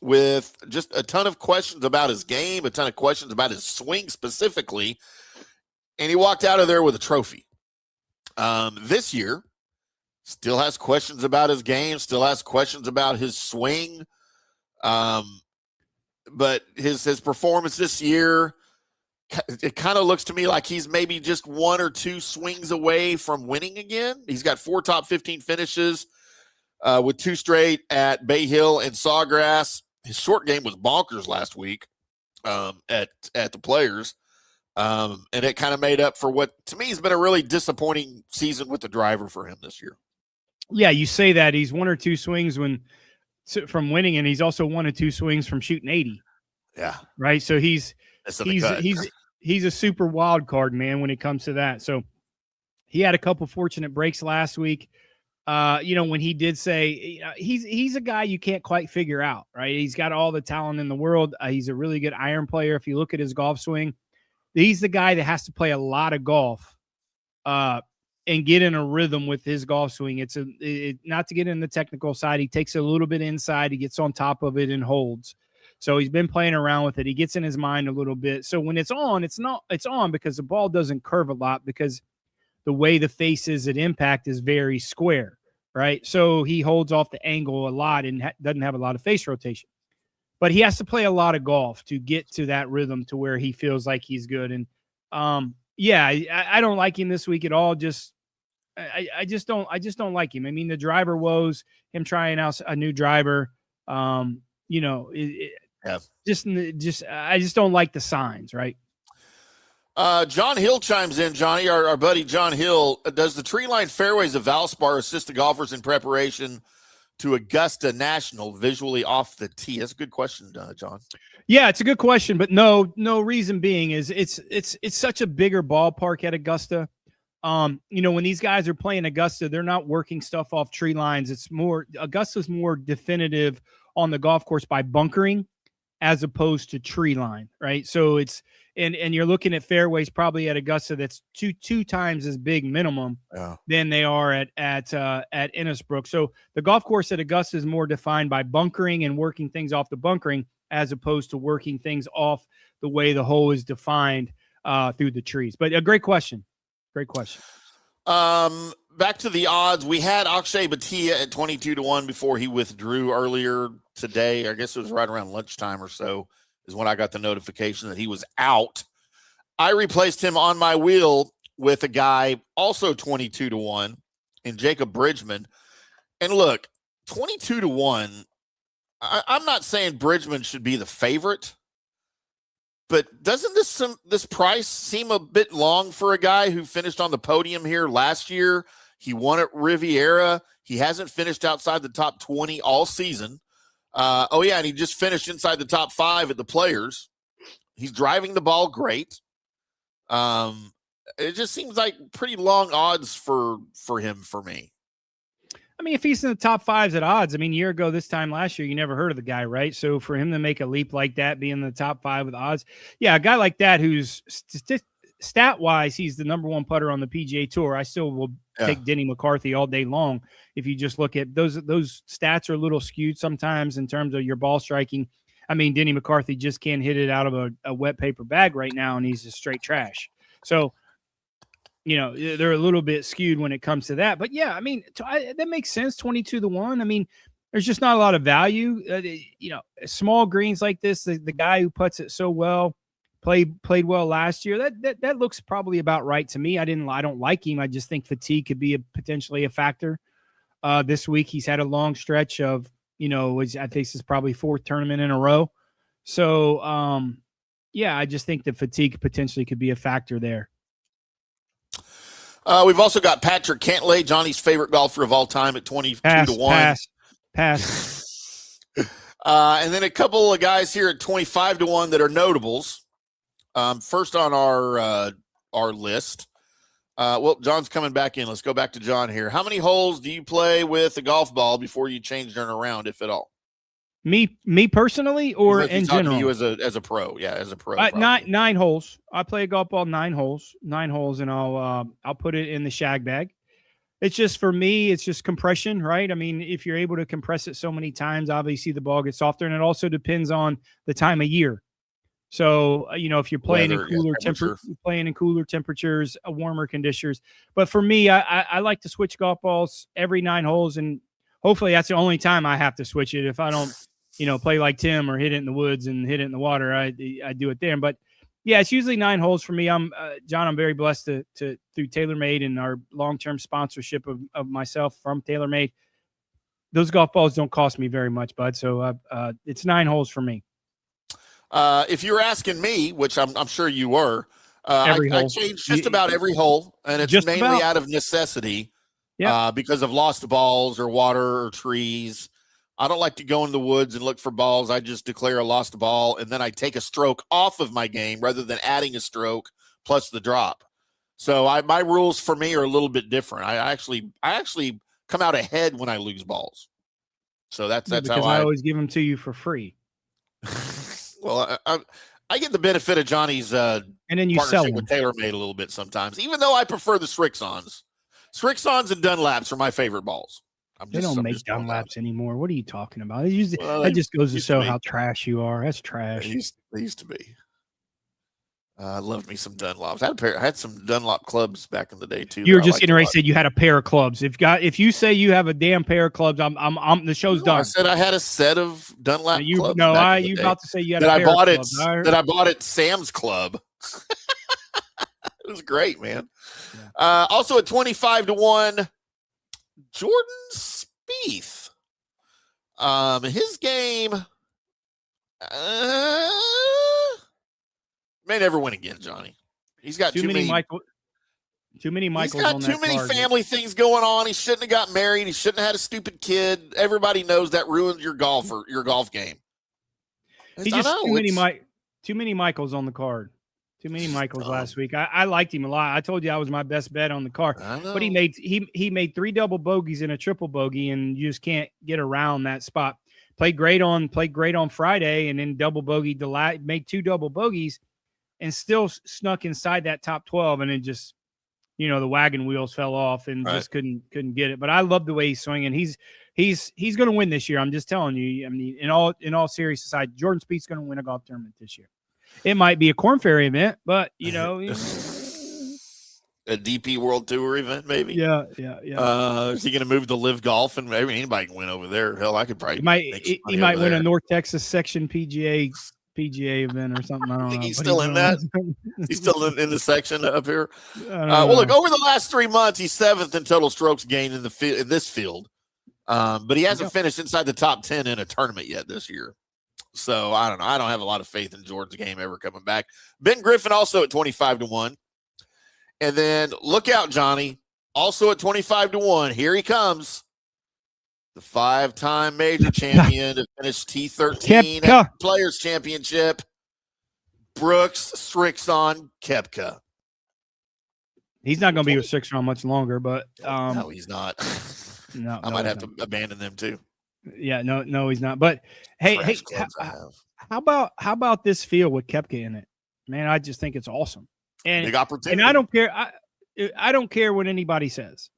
Speaker 4: with just a ton of questions about his game, a ton of questions about his swing specifically, and he walked out of there with a trophy. This year, still has questions about his game, still has questions about his swing. But his performance this year, it kind of looks to me like he's maybe just one or two swings away from winning again. He's got 4 top 15 finishes with 2 straight at Bay Hill and Sawgrass. His short game was bonkers last week at the Players. And it kind of made up for what, to me, has been a really disappointing season with the driver for him this year.
Speaker 5: Yeah, you say that. He's 1 or 2 swings from winning, and he's also 1 or 2 swings from shooting 80.
Speaker 4: Yeah.
Speaker 5: Right. So he's a super wild card, man, when it comes to that. So he had a couple fortunate breaks last week. When he did say, he's a guy you can't quite figure out, right? He's got all the talent in the world. He's a really good iron player. If you look at his golf swing, he's the guy that has to play a lot of golf and get in a rhythm with his golf swing. Not to get in the technical side. He takes it a little bit inside. He gets on top of it and holds. So he's been playing around with it. He gets in his mind a little bit. So when it's on, it's on because the ball doesn't curve a lot, because the way the face is at impact is very square, right? So he holds off the angle a lot and doesn't have a lot of face rotation. But he has to play a lot of golf to get to that rhythm to where he feels like he's good. And I don't like him this week at all. I just don't like him. I mean, the driver woes, him trying out a new driver. I just don't like the signs, right?
Speaker 4: John Hill chimes in. Johnny, our buddy John Hill, does the tree line fairways of Valspar assist the golfers in preparation to Augusta National visually off the tee? That's a good question, John.
Speaker 5: Yeah, it's a good question, but no reason being is it's such a bigger ballpark at Augusta. When these guys are playing Augusta, they're not working stuff off tree lines. Augusta's more definitive on the golf course by bunkering as opposed to tree line, right? So it's and you're looking at fairways probably at Augusta that's two times as big minimum than they are at Innisbrook. So the golf course at Augusta is more defined by bunkering and working things off the bunkering as opposed to working things off the way the hole is defined through the trees. But a great question. Great question.
Speaker 4: Back to the odds. We had Akshay Bhatia at 22-1 before he withdrew earlier today. I guess it was right around lunchtime or so is when I got the notification that he was out. I replaced him on my wheel with a guy also 22-1 in Jacob Bridgman. And look, 22-1. I'm not saying Bridgman should be the favorite, but doesn't this price seem a bit long for a guy who finished on the podium here last year? He won at Riviera. He hasn't finished outside the top 20 all season. And he just finished inside the top 5 at the Players. He's driving the ball great. It just seems like pretty long odds for him for me.
Speaker 5: I mean, if he's in the top 5s at odds, a year ago this time last year, you never heard of the guy, right? So for him to make a leap like that, being in the top 5 with odds, yeah, a guy like that who's stat-wise, he's the number 1 putter on the PGA Tour. I still will take Denny McCarthy all day long. If you just look at those stats are a little skewed sometimes in terms of your ball striking. Denny McCarthy just can't hit it out of a wet paper bag right now, and he's just straight trash. So, they're a little bit skewed when it comes to that. But, yeah, that makes sense, 22-1. There's just not a lot of value. Small greens like this, the guy who puts it so well, played well last year. That looks probably about right to me. I don't like him. I just think fatigue could be potentially a factor. This week he's had a long stretch of, I think this is probably 4th tournament in a row. So, I just think the fatigue potentially could be a factor there.
Speaker 4: We've also got Patrick Cantlay, Johnny's favorite golfer of all time, at 22-1.
Speaker 5: Pass.
Speaker 4: And then a couple of guys here at 25-1 that are notables. First on our list. John's coming back in. Let's go back to John here. How many holes do you play with a golf ball before you change them around, if at all?
Speaker 5: Me personally, or in general?
Speaker 4: To you as a pro, as a pro.
Speaker 5: 9 holes. I play a golf ball 9 holes, and I'll put it in the shag bag. It's just, for me, it's just compression, right? If you're able to compress it so many times, obviously the ball gets softer, and it also depends on the time of year. So, if you're playing in cooler temperatures, warmer conditions. But for me, I like to switch golf balls every 9 holes, and hopefully that's the only time I have to switch it. If I don't, play like Tim or hit it in the woods and hit it in the water, I do it there. But yeah, it's usually 9 holes for me. John, I'm very blessed to through TaylorMade and our long-term sponsorship of myself from TaylorMade. Those golf balls don't cost me very much, bud. So it's 9 holes for me.
Speaker 4: If you're asking me, which I'm sure you were, I changed just about every hole, and it's mainly out of necessity, because of lost balls or water or trees. I don't like to go in the woods and look for balls. I just declare a lost ball, and then I take a stroke off of my game rather than adding a stroke plus the drop. So my rules for me are a little bit different. I actually come out ahead when I lose balls. So that's how
Speaker 5: I always give them to you for free.
Speaker 4: Well, I get the benefit of Johnny's
Speaker 5: and then you sell them
Speaker 4: with TaylorMade a little bit sometimes, even though I prefer the Srixons. Srixons and Dunlaps are my favorite balls.
Speaker 5: They don't make Dunlaps anymore. What are you talking about? That just goes to show how trash you are. That's trash.
Speaker 4: They used to be. I loved me some Dunlops. I had some Dunlop clubs back in the day too.
Speaker 5: You were just getting ready to say you had a pair of clubs. If you say you have a damn pair of clubs, the show's done.
Speaker 4: I said I had a set of Dunlop clubs.
Speaker 5: No, you about to say you had a pair of clubs.
Speaker 4: That I bought at Sam's Club. It was great, man. Yeah. Also at 25-1, Jordan Spieth. His game may never win again, Johnny. He's got too many Michaels. He's got too many family things going on. He shouldn't have got married. He shouldn't have had a stupid kid. Everybody knows that ruins your golf game.
Speaker 5: He just too many Michaels on the card. Too many Michaels last week. I liked him a lot. I told you I was my best bet on the card. But he made 3 double bogeys and a triple bogey, and you just can't get around that spot. Played great on Friday, and then double bogeyed made 2 double bogeys, and still snuck inside that top 12, and then just the wagon wheels fell off and just couldn't get it. But I love the way he's swinging. He's going to win this year. I'm just telling you. In all seriousness aside, Jordan Spieth's going to win a golf tournament this year. It might be a Corn Ferry event, but a
Speaker 4: DP World Tour event, maybe.
Speaker 5: Yeah.
Speaker 4: Is he going to move to Live Golf? And maybe anybody can win over there. Hell, I could probably.
Speaker 5: He might win a North Texas Section PGA PGA event or something. I don't
Speaker 4: I think
Speaker 5: know.
Speaker 4: he's
Speaker 5: But
Speaker 4: still in that. He's still in the section up here. Well, look, over the last 3 months, he's 7th in total strokes gained in this field. But he hasn't finished inside the top 10 in a tournament yet this year. So I don't know. I don't have a lot of faith in Jordan's game ever coming back. Ben Griffin also at 25-1. And then look out, Johnny, also at 25-1. Here he comes. The 5-time major champion to finish T13 at the Players Championship. Brooks Koepka.
Speaker 5: He's not going to be with Srixon much longer, but
Speaker 4: no, he's not.
Speaker 5: No,
Speaker 4: I might have to abandon them too.
Speaker 5: Yeah, no, he's not. But hey, how about this field with Koepka in it? Man, I just think it's awesome. And
Speaker 4: big opportunity.
Speaker 5: And I don't care. I don't care what anybody says.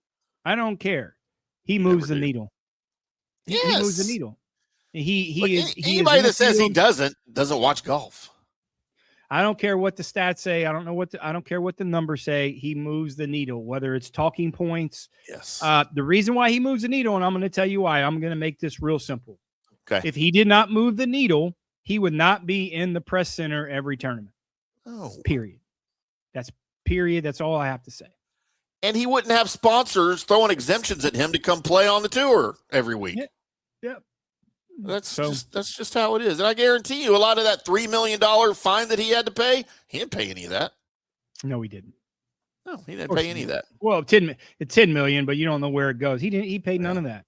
Speaker 5: I don't care. He moves the needle.
Speaker 4: Yes.
Speaker 5: He moves the needle.
Speaker 4: Anybody that says he doesn't watch golf.
Speaker 5: I don't care what the stats say. I don't care what the numbers say. He moves the needle, whether it's talking points.
Speaker 4: Yes.
Speaker 5: The reason why he moves the needle, and I'm going to tell you why. I'm going to make this real simple.
Speaker 4: Okay.
Speaker 5: If he did not move the needle, he would not be in the press center every tournament.
Speaker 4: Oh.
Speaker 5: Period. That's all I have to say.
Speaker 4: And he wouldn't have sponsors throwing exemptions at him to come play on the tour every week.
Speaker 5: Yep.
Speaker 4: That's just how it is. And I guarantee you a lot of that $3 million fine that he had to pay, he didn't pay any of that.
Speaker 5: No, he didn't.
Speaker 4: No, he didn't pay any of that.
Speaker 5: Well, it's $10 million, but you don't know where it goes. He paid none of that.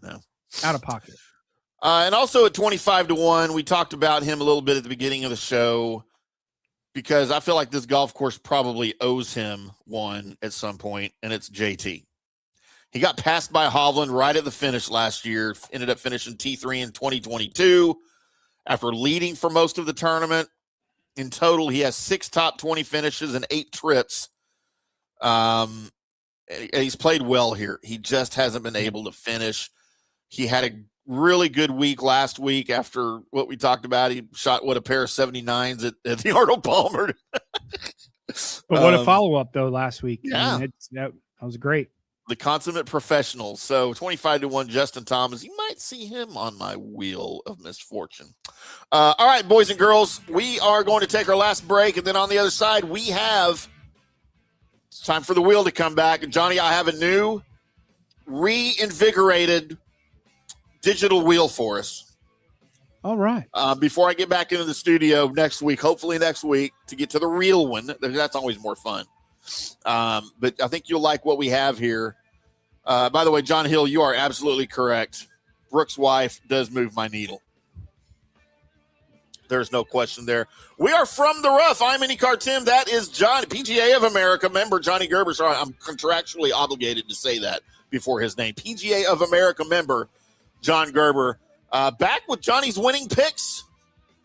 Speaker 4: No.
Speaker 5: Out of pocket.
Speaker 4: And also at 25-1, we talked about him a little bit at the beginning of the show because I feel like this golf course probably owes him one at some point, and it's JT. He got passed by Hovland right at the finish last year, ended up finishing T3 in 2022 after leading for most of the tournament. In total, he has 6 top 20 finishes and 8 trips. And he's played well here. He just hasn't been able to finish. He had a really good week last week after what we talked about. He shot, a pair of 79s at the Arnold Palmer.
Speaker 5: But what a follow-up, though, last week.
Speaker 4: Yeah.
Speaker 5: I mean, that was great.
Speaker 4: The consummate professional. So 25-1, Justin Thomas. You might see him on my wheel of misfortune. All right, boys and girls, we are going to take our last break. And then on the other side, it's time for the wheel to come back. And Johnny, I have a new reinvigorated digital wheel for us.
Speaker 5: All right.
Speaker 4: Before I get back into the studio hopefully next week, to get to the real one. That's always more fun. But I think you'll like what we have here. By the way, John Hill, you are absolutely correct. Brooks' wife does move my needle. There's no question there. We are from the rough. I'm IndyCar Tim. That is John, PGA of America member Johnny Gerber. Sorry, I'm contractually obligated to say that before his name. PGA of America member John Gerber. Back with Johnny's winning picks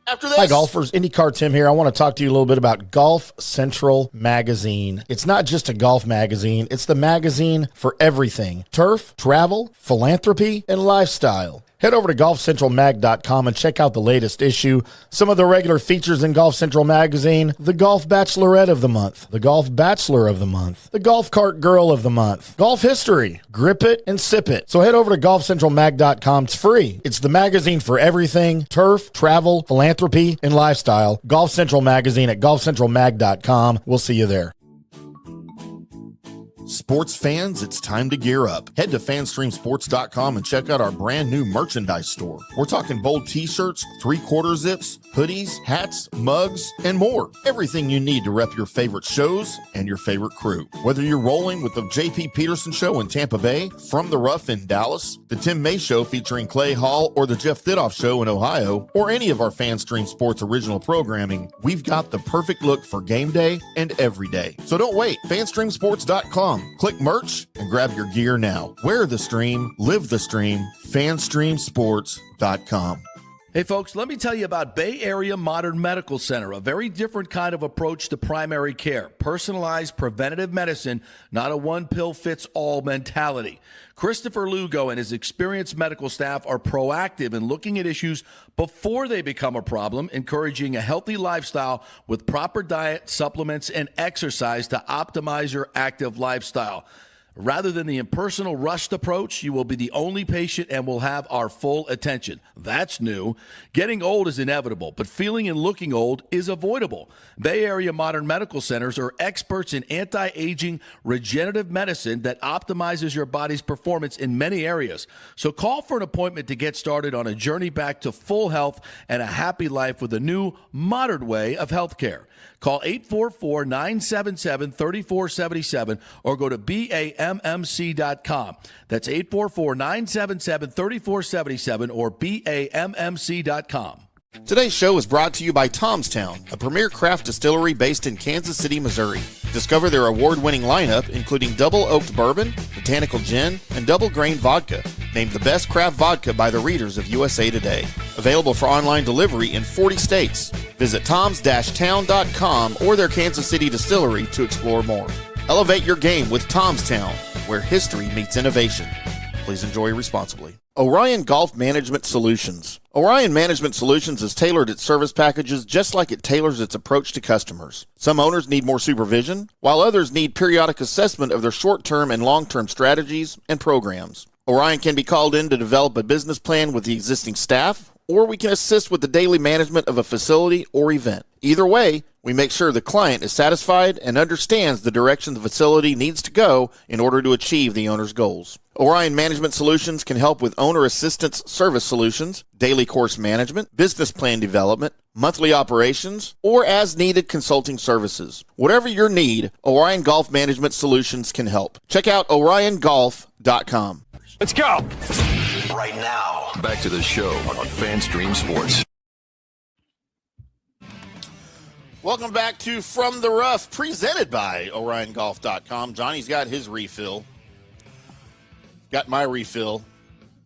Speaker 4: after this.
Speaker 6: Hi, golfers. IndyCar Tim here. I want to talk to you a little bit about Golf Central Magazine. It's not just a golf magazine. It's the magazine for everything. Turf, travel, philanthropy, and lifestyle. Head over to golfcentralmag.com and check out the latest issue. Some of the regular features in Golf Central Magazine: the Golf Bachelorette of the Month, the Golf Bachelor of the Month, the Golf Cart Girl of the Month, Golf History, Grip It and Sip It. So head over to golfcentralmag.com. It's free. It's the magazine for everything: turf, travel, philanthropy, and lifestyle. Golf Central Magazine at golfcentralmag.com. We'll see you there.
Speaker 1: Sports fans, it's time to gear up. Head to fanstreamsports.com and check out our brand new merchandise store. We're talking bold t-shirts, 3/4 zips, hoodies, hats, mugs, and more. Everything you need to rep your favorite shows and your favorite crew. Whether you're rolling with the JP Peterson Show in Tampa Bay, From the Rough in Dallas, the Tim May Show featuring Clay Hall, or the Jeff Thidoff Show in Ohio, or any of our FanStream Sports original programming, we've got the perfect look for game day and every day. So don't wait. fanstreamsports.com. Click merch and grab your gear now. Wear the stream, live the stream, fanstreamsports.com.
Speaker 7: Hey folks, let me tell you about Bay Area Modern Medical Center, a very different kind of approach to primary care. Personalized preventative medicine, not a one-pill-fits-all mentality. Christopher Lugo and his experienced medical staff are proactive in looking at issues before they become a problem, encouraging a healthy lifestyle with proper diet, supplements, and exercise to optimize your active lifestyle. Rather than the impersonal, rushed approach, you will be the only patient and will have our full attention. That's new. Getting old is inevitable, but feeling and looking old is avoidable. Bay Area Modern Medical Centers are experts in anti-aging regenerative medicine that optimizes your body's performance in many areas. So call for an appointment to get started on a journey back to full health and a happy life with a new, modern way of healthcare. Call 844-977-3477 or go to BAMMC.com. That's 844-977-3477 or BAMMC.com.
Speaker 4: Today's show is brought to you by Tomstown, a premier craft distillery based in Kansas City, Missouri. Discover their award-winning lineup, including double oaked bourbon, botanical gin, and double grain vodka, named the best craft vodka by the readers of USA Today. Available for online delivery in 40 states. Visit toms-town.com or their Kansas City distillery to explore more. Elevate your game with Tomstown, where history meets innovation. Please enjoy responsibly. Orion Golf Management Solutions. Orion Management Solutions has tailored its service packages just like it tailors its approach to customers. Some owners need more supervision, while others need periodic assessment of their short-term and long-term strategies and programs. Orion can be called in to develop a business plan with the existing staff, or we can assist with the daily management of a facility or event. Either way, we make sure the client is satisfied and understands the direction the facility needs to go in order to achieve the owner's goals. Orion Management Solutions can help with owner assistance service solutions, daily course management, business plan development, monthly operations, or as needed consulting services. Whatever your need, Orion Golf Management Solutions can help. Check out oriongolf.com.
Speaker 3: Let's go.
Speaker 2: Right now.
Speaker 8: Back to the show on FanStream Sports.
Speaker 4: Welcome back to From the Rough, presented by oriongolf.com. Johnny's got his refill. Got my refill.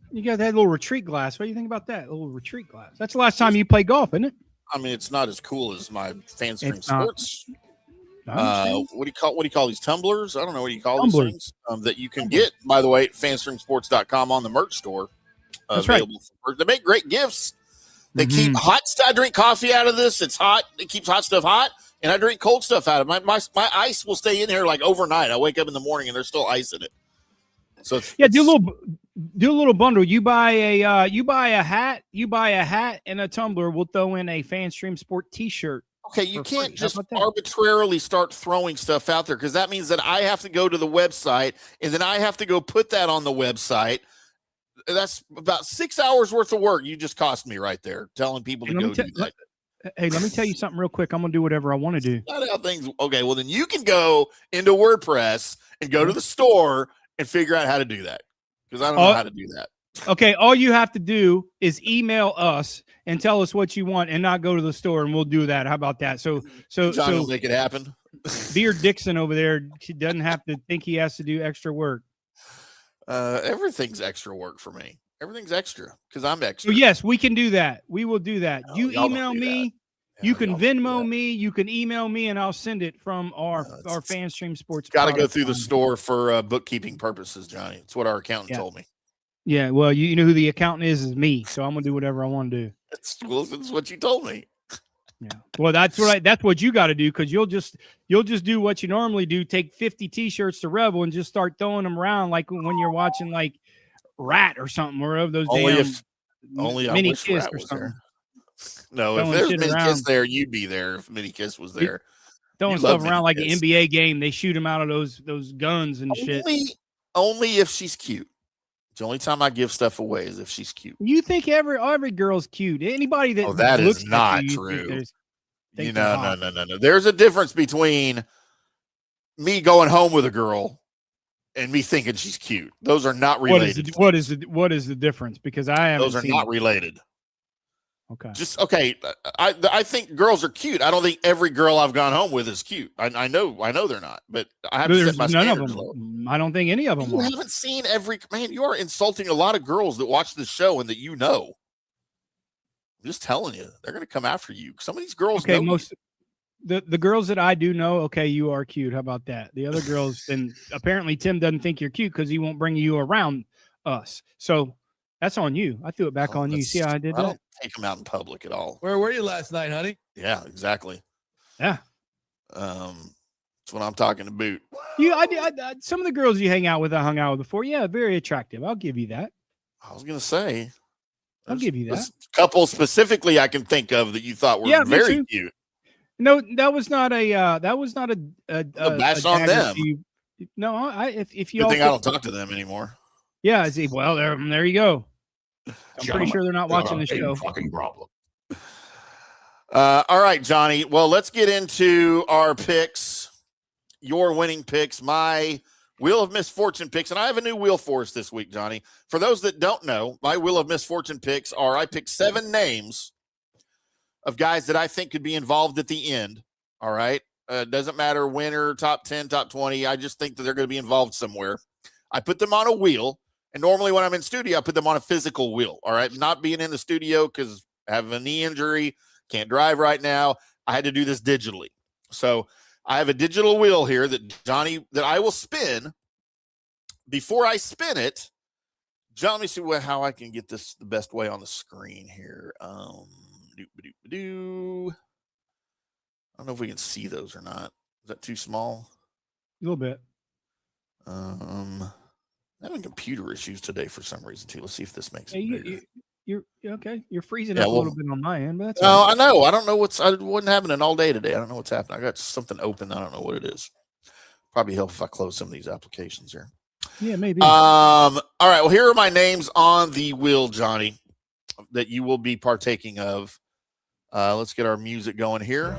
Speaker 5: You got that little retreat glass. What do you think about that little retreat glass? That's the last time you played golf, isn't it?
Speaker 4: I mean, it's not as cool as my FanStream
Speaker 5: It's not.
Speaker 4: Sports. What do you call these tumblers? I don't know what you call these things that you can get, by the way, at fanstreamsports.com on the merch store.
Speaker 5: That's right.
Speaker 4: They make great gifts. They keep hot stuff. I drink coffee out of this. It's hot. It keeps hot stuff hot, and I drink cold stuff out of it. My ice will stay in here like overnight. I wake up in the morning and there's still ice in it. So
Speaker 5: Yeah, do a little bundle. You buy a hat and a tumbler. We'll throw in a FanStream Sport T-shirt.
Speaker 4: Okay, you
Speaker 5: for
Speaker 4: can't
Speaker 5: free.
Speaker 4: just
Speaker 5: How about that?
Speaker 4: arbitrarily start throwing stuff out there, because that means that I have to go to the website and then I have to go put that on the website. That's about 6 hours worth of work you just cost me right there, telling people to go do that.
Speaker 5: Hey, let me tell you something real quick. I'm gonna do whatever I want to do.
Speaker 4: Not how things. Okay, well then you can go into WordPress and go to the store and figure out how to do that, because I don't know how to do that.
Speaker 5: Okay, all you have to do is email us and tell us what you want, and not go to the store, and we'll do that. How about that? So
Speaker 4: John will make it happen.
Speaker 5: Beard Dixon over there, she doesn't have to think he has to do extra work.
Speaker 4: Everything's extra work for me. Everything's extra because I'm extra.
Speaker 5: So yes, we can do that. We will do that.
Speaker 4: No,
Speaker 5: You
Speaker 4: y'all don't
Speaker 5: email
Speaker 4: do
Speaker 5: me.
Speaker 4: that.
Speaker 5: You
Speaker 4: No,
Speaker 5: can
Speaker 4: y'all don't do
Speaker 5: Venmo
Speaker 4: that.
Speaker 5: me. You can email me, and I'll send it from our FanStream Sports.
Speaker 4: Got to go
Speaker 5: product
Speaker 4: through the
Speaker 5: line.
Speaker 4: store for bookkeeping purposes, Johnny. It's what our accountant told me.
Speaker 5: Yeah, well, you know who the accountant is me, so I'm gonna do whatever I want to do.
Speaker 4: That's what you told me.
Speaker 5: Yeah. Well, that's what you got to do, because you'll just do what you normally do. Take 50 T-shirts to Rebel and just start throwing them around like when you're watching like Rat or something, or of those
Speaker 4: Only I
Speaker 5: mini
Speaker 4: wish
Speaker 5: kiss
Speaker 4: Rat
Speaker 5: or
Speaker 4: was
Speaker 5: something.
Speaker 4: there. No,
Speaker 5: Throwing
Speaker 4: if there's
Speaker 5: shit
Speaker 4: Mini Kiss
Speaker 5: around.
Speaker 4: there, you'd be there. If Mini Kiss was there,
Speaker 5: Throwing
Speaker 4: You'd
Speaker 5: stuff
Speaker 4: love
Speaker 5: around like an
Speaker 4: Mini Kiss.
Speaker 5: NBA game. They shoot them out of those guns and shit.
Speaker 4: only if she's cute. The only time I give stuff away is if she's cute.
Speaker 5: You think every girl's cute? Anybody that
Speaker 4: That
Speaker 5: looks
Speaker 4: is
Speaker 5: at
Speaker 4: not
Speaker 5: you,
Speaker 4: true.
Speaker 5: think they're hot.
Speaker 4: No. There's a difference between me going home with a girl and me thinking she's cute. Those are not related.
Speaker 5: What is the difference? Because I haven't
Speaker 4: Those are
Speaker 5: seen
Speaker 4: not
Speaker 5: it.
Speaker 4: related.
Speaker 5: Okay.
Speaker 4: Okay. I think girls are cute. I don't think every girl I've gone home with is cute. I know they're not, but I have to
Speaker 5: There's
Speaker 4: set my
Speaker 5: none of
Speaker 4: standards
Speaker 5: them.
Speaker 4: low.
Speaker 5: I don't think any of them
Speaker 4: You
Speaker 5: are.
Speaker 4: haven't seen every man. You are insulting a lot of girls that watch this show and that you know. I'm just telling you, they're going to come after you. Some of these girls
Speaker 5: Okay,
Speaker 4: know
Speaker 5: the girls that I do know, okay, you are cute. How about that? The other girls, then apparently Tim doesn't think you're cute because he won't bring you around us. So that's on you. I threw it back on you. See how I did
Speaker 4: I
Speaker 5: that?
Speaker 4: don't take them out in public at all.
Speaker 7: Where were you last night, honey?
Speaker 4: Yeah, exactly.
Speaker 5: Yeah.
Speaker 4: That's what I'm talking about.
Speaker 5: Some of the girls you hang out with, I hung out with before. Yeah, very attractive. I'll give you that.
Speaker 4: I was going to say.
Speaker 5: I'll give you that.
Speaker 4: A couple specifically I can think of that you thought were very cute.
Speaker 5: No, that was not a
Speaker 4: bash on them.
Speaker 5: No, if you
Speaker 4: Good
Speaker 5: all
Speaker 4: thing I don't talk to them anymore.
Speaker 5: Yeah, I see. Well, there you go. I'm pretty sure they're not watching the show.
Speaker 8: Fucking problem.
Speaker 4: All right, Johnny. Well, let's get into our picks. Your winning picks, my Wheel of Misfortune picks, and I have a new wheel for us this week, Johnny. For those that don't know, my Wheel of Misfortune picks are I picked 7 names of guys that I think could be involved at the end. All right. Doesn't matter winner, top 10, top 20. I just think that they're going to be involved somewhere. I put them on a wheel, and normally when I'm in studio, I put them on a physical wheel. All right. Not being in the studio because I have a knee injury, can't drive right now. I had to do this digitally. So I have a digital wheel here that I will spin. Before I spin it, John, let me see how I can get this the best way on the screen here. I don't know if we can see those or not. Is that too small?
Speaker 5: A little bit.
Speaker 4: I'm having computer issues today for some reason too. Let's see if this makes it bigger.
Speaker 5: You're okay. You're freezing up a little bit on my end, but that's
Speaker 4: no, I know. I don't know I wasn't happening all day today. I don't know what's happening. I got something open. I don't know what it is. Probably help if I close some of these applications here.
Speaker 5: Yeah, maybe.
Speaker 4: All right. Well, here are my names on the wheel, Johnny, that you will be partaking of. Let's get our music going here.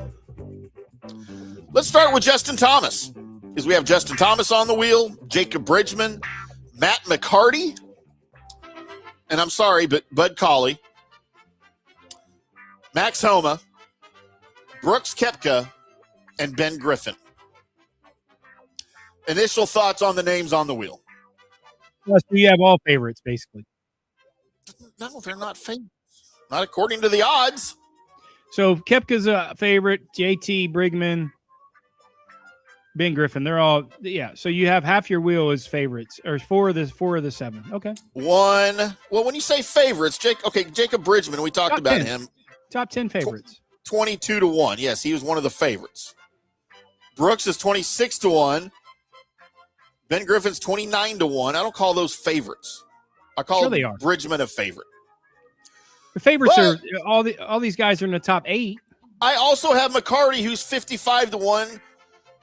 Speaker 4: Let's start with Justin Thomas, because we have Justin Thomas on the wheel, Jacob Bridgman, Matt McCarty, and I'm sorry, but Bud Cauley, Max Homa, Brooks Koepka, and Ben Griffin. Initial thoughts on the names on the wheel.
Speaker 5: Plus, we have all favorites, basically.
Speaker 4: No, they're not favorites. Not according to the odds.
Speaker 5: So Koepka's a favorite, JT, Brigman, Ben Griffin. They're all, yeah. So you have half your wheel as favorites, or four of the 7. Okay.
Speaker 4: Well, when you say favorites, Jacob Bridgman, we talked about him.
Speaker 5: Top 10 favorites.
Speaker 4: 22-1. Yes, he was one of the favorites. Brooks is 26-1. Ben Griffin's 29-1. I don't call those favorites. I call Bridgman a favorite.
Speaker 5: The favorites are all these guys are in the top 8.
Speaker 4: I also have McCarty, who's 55-1.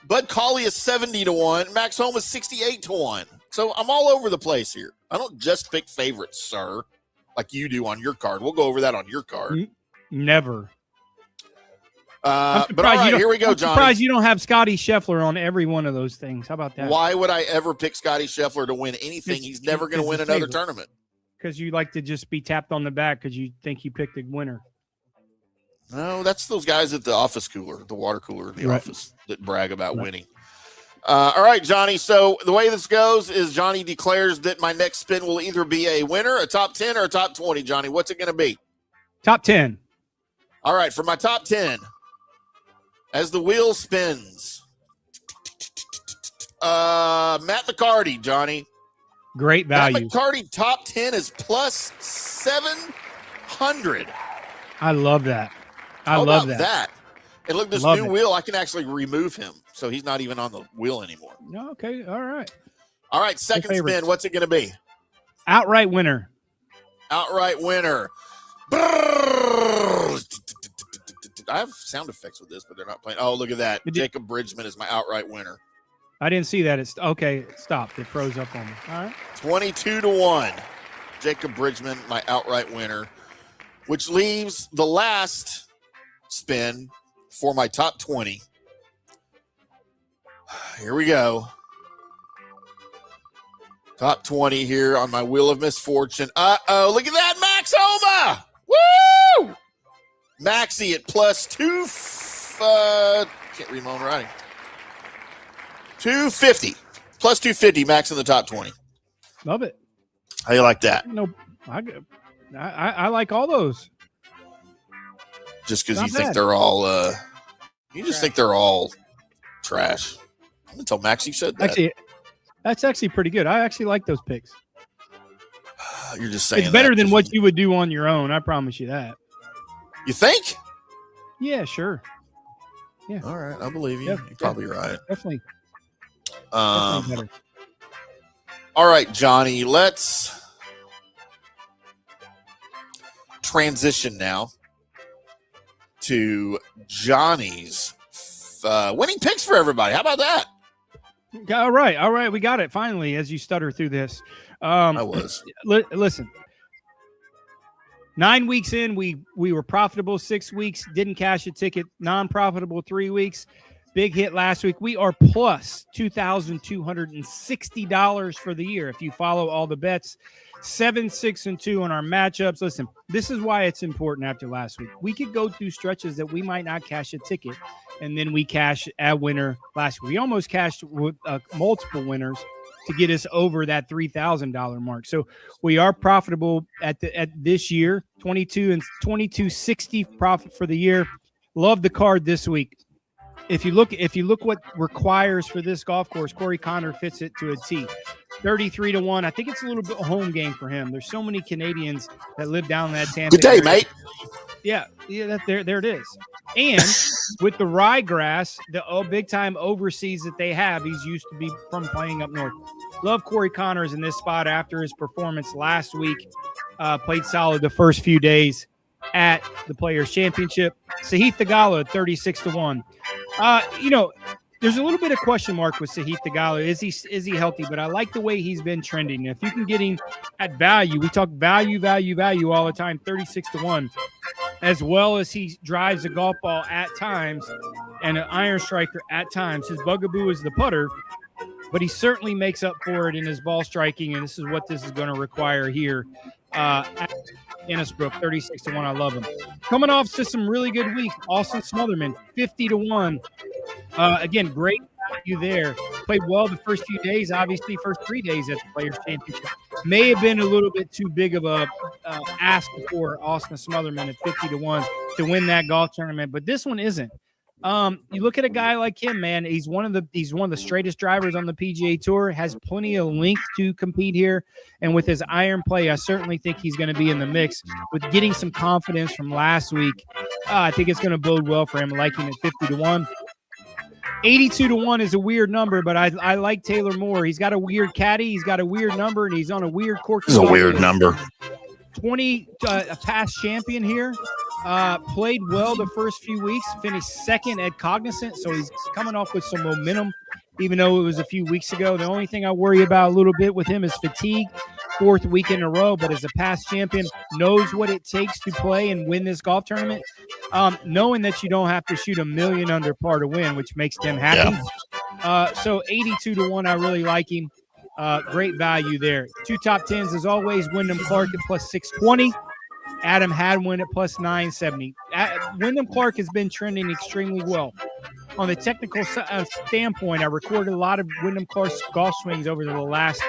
Speaker 4: Bud Cauley is 70-1. Max Homa is 68-1. So I'm all over the place here. I don't just pick favorites, sir, like you do on your card. We'll go over that on your card.
Speaker 5: Never.
Speaker 4: But all right, here we go, Johnny.
Speaker 5: I'm surprised you don't have Scotty Scheffler on every one of those things. How about that?
Speaker 4: Why would I ever pick Scotty Scheffler to win anything? He's never going to win another tournament.
Speaker 5: Because you like to just be tapped on the back because you think you picked a winner.
Speaker 4: No, that's those guys at the office cooler, the water cooler in the office that brag about winning. All right, Johnny. So the way this goes is Johnny declares that my next spin will either be a winner, a top 10, or a top 20. Johnny, what's it going to be?
Speaker 5: Top 10.
Speaker 4: All right, for my top 10, as the wheel spins, Matt McCarty, Johnny.
Speaker 5: Great value.
Speaker 4: Matt McCarty top 10 is plus 700.
Speaker 5: I love that.
Speaker 4: I love that. And look, this new wheel, I can actually remove him, so he's not even on the wheel anymore.
Speaker 5: No, okay, all right.
Speaker 4: All right, second spin. What's it going to be?
Speaker 5: Outright winner.
Speaker 4: Outright winner. I have sound effects with this, but they're not playing. Oh, look at that. Jacob Bridgman is my outright winner.
Speaker 5: I didn't see that. It's okay. It stopped. It froze up on me. All right.
Speaker 4: 22-1. Jacob Bridgman, my outright winner, which leaves the last spin for my top 20. Here we go. Top 20 here on my Wheel of Misfortune. Uh-oh, look at that, Max Homa! Woo! Maxie at plus can't read my own writing. 250. Plus 250, Max in the top 20.
Speaker 5: Love it.
Speaker 4: How you like that?
Speaker 5: No, I like all those.
Speaker 4: Just because you think they're all think they're all trash. Until Maxie said that.
Speaker 5: Actually, that's actually pretty good. I actually like those picks.
Speaker 4: You're just saying
Speaker 5: it's better than what you would do on your own. I promise you that.
Speaker 4: You think?
Speaker 5: Yeah, sure. Yeah.
Speaker 4: All right, I believe you.
Speaker 5: Yeah,
Speaker 4: You're probably right.
Speaker 5: Definitely.
Speaker 4: Um,
Speaker 5: Better.
Speaker 4: all right, Johnny, let's transition now to Johnny's winning picks for everybody. How about that?
Speaker 5: All right, we got it finally. As you stutter through this,
Speaker 4: I was.
Speaker 5: Listen. 9 weeks in, we were profitable 6 weeks, didn't cash a ticket, non-profitable 3 weeks, big hit last week. We are plus $2,260 for the year if you follow all the bets. 7, 6, and 2 on our matchups. Listen, this is why it's important after last week. We could go through stretches that we might not cash a ticket, and then we cash a winner last week. We almost cashed with multiple winners to get us over that $3,000 mark. So we are profitable at this year, 22 and 2260 profit for the year. Love the card this week. If you look what requires for this golf course, Corey Connor fits it to a T. 33-1. I think it's a little bit home game for him. There's so many Canadians that live down in that Tampa
Speaker 4: Good day,
Speaker 5: area.
Speaker 4: mate.
Speaker 5: Yeah, there it is. And with the ryegrass, the big time overseas that they have, he's used to be from playing up north. Love Corey Connors in this spot after his performance last week. Played solid the first few days at the Players Championship. Sahith Theegala, 36-1. There's a little bit of question mark with Sahith Theegala. Is he healthy? But I like the way he's been trending. If you can get him at value, we talk value all the time, 36-1, as well as he drives a golf ball at times and an iron striker at times. His bugaboo is the putter, but he certainly makes up for it in his ball striking, and this is what this is going to require here at Innisbrook, 36-1. I love him. Coming off to some really good weeks, Austin Smotherman, 50-1. Again, great value there. Played well the first few days, obviously first 3 days at the Players Championship. May have been a little bit too big of a ask for Austin Smotherman at 50-1 to win that golf tournament, but this one isn't. You look at a guy like him, man. He's one of the straightest drivers on the PGA Tour. Has plenty of length to compete here, and with his iron play, I certainly think he's going to be in the mix. With getting some confidence from last week, I think it's going to bode well for him. I like him at 50-1. 82-1 is a weird number, but I like Taylor Moore. He's got a weird caddy. He's got a weird number, and he's on a weird course.
Speaker 4: This is a weird number.
Speaker 5: 20 a past champion here. Played well the first few weeks, finished second at Cognizant, so he's coming off with some momentum, even though it was a few weeks ago. The only thing I worry about a little bit with him is fatigue, 4th week in a row, but as a past champion, knows what it takes to play and win this golf tournament, knowing that you don't have to shoot a million under par to win, which makes them happy. Yeah. So 82-1, I really like him. Great value there. 2 top 10s as always. Wyndham Clark at plus 620. Adam Hadwin at plus 970. Wyndham Clark has been trending extremely well. On the technical standpoint, I recorded a lot of Wyndham Clark's golf swings over the last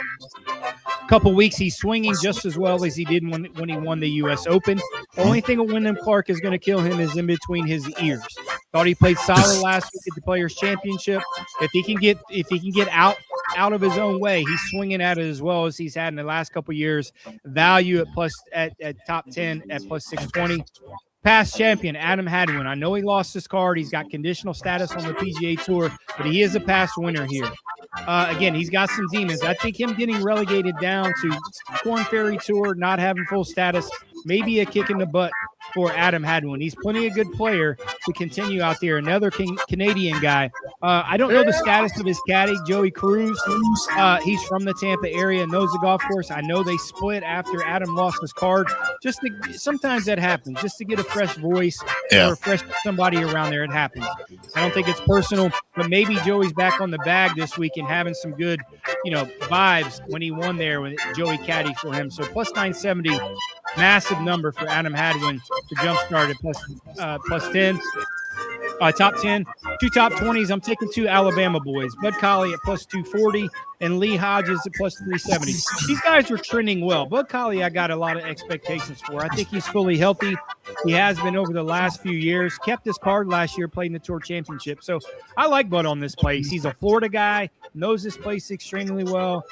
Speaker 5: couple weeks. He's swinging just as well as he did when he won the U.S. Open. The only thing with Wyndham Clark is going to kill him is in between his ears. Thought he played solid last week at the Players Championship. If he can get out of his own way, he's swinging at it as well as he's had in the last couple of years. Value at top 10 at plus 620. Past champion Adam Hadwin. I know he lost his card. He's got conditional status on the PGA Tour, but he is a past winner here. Again, he's got some demons. I think him getting relegated down to Korn Ferry Tour, not having full status, maybe a kick in the butt for Adam Hadwin. He's plenty a good player to continue out there. Another Canadian guy. I don't know the status of his caddy, Joey Cruz. He's from the Tampa area, knows the golf course. I know they split after Adam lost his card. Sometimes that happens, just to get a fresh voice or a fresh somebody around there. It happens. I don't think it's personal, but maybe Joey's back on the bag this week and having some good, vibes when he won there with Joey caddy for him. So plus 970, massive number for Adam Hadwin to jumpstart at plus 10. Top 10, 2 top 20s. I'm taking 2 Alabama boys. Bud Colley at plus 240 and Lee Hodges at plus 370. These guys are trending well. Bud Colley, I got a lot of expectations for. I think he's fully healthy. He has been over the last few years. Kept his card last year, played in the Tour Championship. So I like Bud on this place. He's a Florida guy, knows this place extremely well.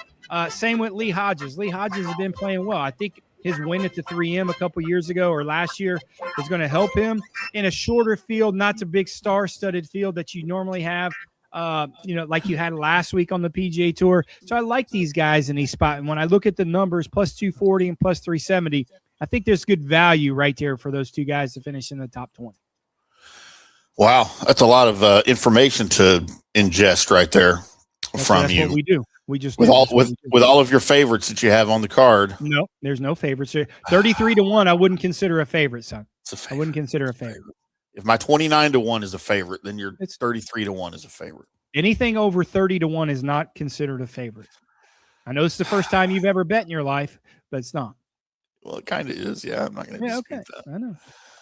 Speaker 5: Same with Lee Hodges. Lee Hodges has been playing well. I think his win at the 3M a couple years ago or last year is going to help him in a shorter field, not the big star-studded field that you normally have, like you had last week on the PGA Tour. So I like these guys in these spots. And when I look at the numbers, plus 240 and plus 370, I think there's good value right there for those two guys to finish in the top 20.
Speaker 4: Wow, that's a lot of information to ingest right there from you.
Speaker 5: That's what we do. We just
Speaker 4: with all of your favorites that you have on the card.
Speaker 5: No, there's no favorites here. 33-1, I wouldn't consider a favorite, son.
Speaker 4: Favorite.
Speaker 5: I wouldn't consider a favorite.
Speaker 4: If my 29-1 is a favorite, then your 33-1 is a favorite.
Speaker 5: Anything over 30-1 is not considered a favorite. I know it's the first time you've ever bet in your life, but it's not.
Speaker 4: Well, it kind of is. Yeah, I'm not going to dispute that.
Speaker 5: I know.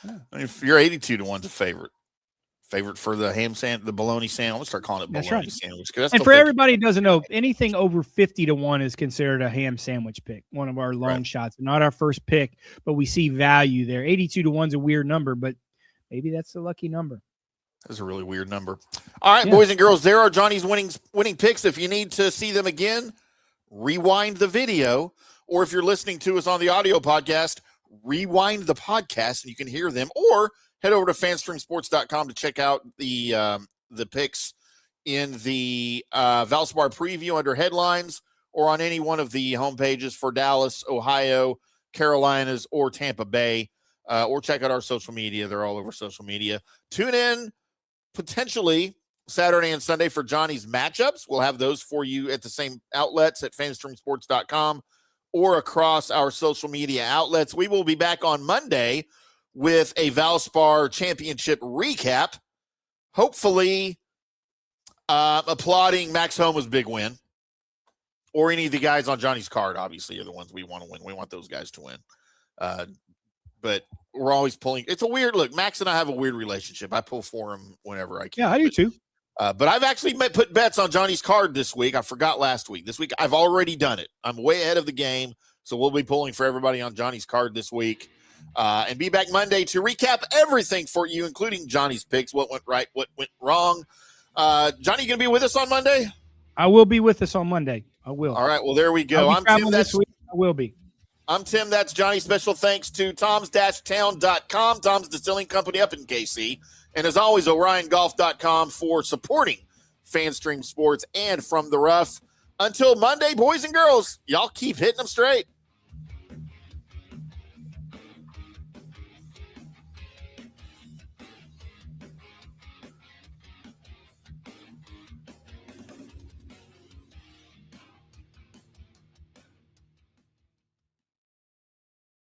Speaker 4: I mean, if you're 82-1's a favorite. Favorite for the the bologna sandwich. I'm gonna start calling it bologna sandwich.
Speaker 5: And for everybody who doesn't know, anything over 50-1 is considered a ham sandwich pick, one of our long shots, not our first pick, but we see value there. 82-1 is a weird number, but maybe that's the lucky number.
Speaker 4: That's a really weird number. All right, boys and girls, there are Johnny's winning picks. If you need to see them again, rewind the video, or if you're listening to us on the audio podcast, rewind the podcast and you can hear them, or head over to fanstreamsports.com to check out the picks in the Valspar preview under headlines or on any one of the homepages for Dallas, Ohio, Carolinas, or Tampa Bay, or check out our social media. They're all over social media. Tune in potentially Saturday and Sunday for Johnny's matchups. We'll have those for you at the same outlets at fanstreamsports.com or across our social media outlets. We will be back on Monday with a Valspar Championship recap, hopefully applauding Max Homa's big win, or any of the guys on Johnny's card, obviously, are the ones we want to win. We want those guys to win. But we're always pulling. It's a weird look. Max and I have a weird relationship. I pull for him whenever I can.
Speaker 5: Yeah, I do too.
Speaker 4: But I've actually put bets on Johnny's card this week. I forgot last week. This week, I've already done it. I'm way ahead of the game, so we'll be pulling for everybody on Johnny's card this week. And be back Monday to recap everything for you, including Johnny's picks, what went right, what went wrong. Johnny, you going to be with us on Monday?
Speaker 5: I will be with us on Monday. I will.
Speaker 4: All right, well, there we go.
Speaker 5: I'm Tim. This week. I will be.
Speaker 4: I'm Tim. That's Johnny. Special thanks to toms-town.com, Tom's Distilling Company up in KC. And as always, OrionGolf.com for supporting FanStream Sports and From the Rough. Until Monday, boys and girls, y'all keep hitting them straight.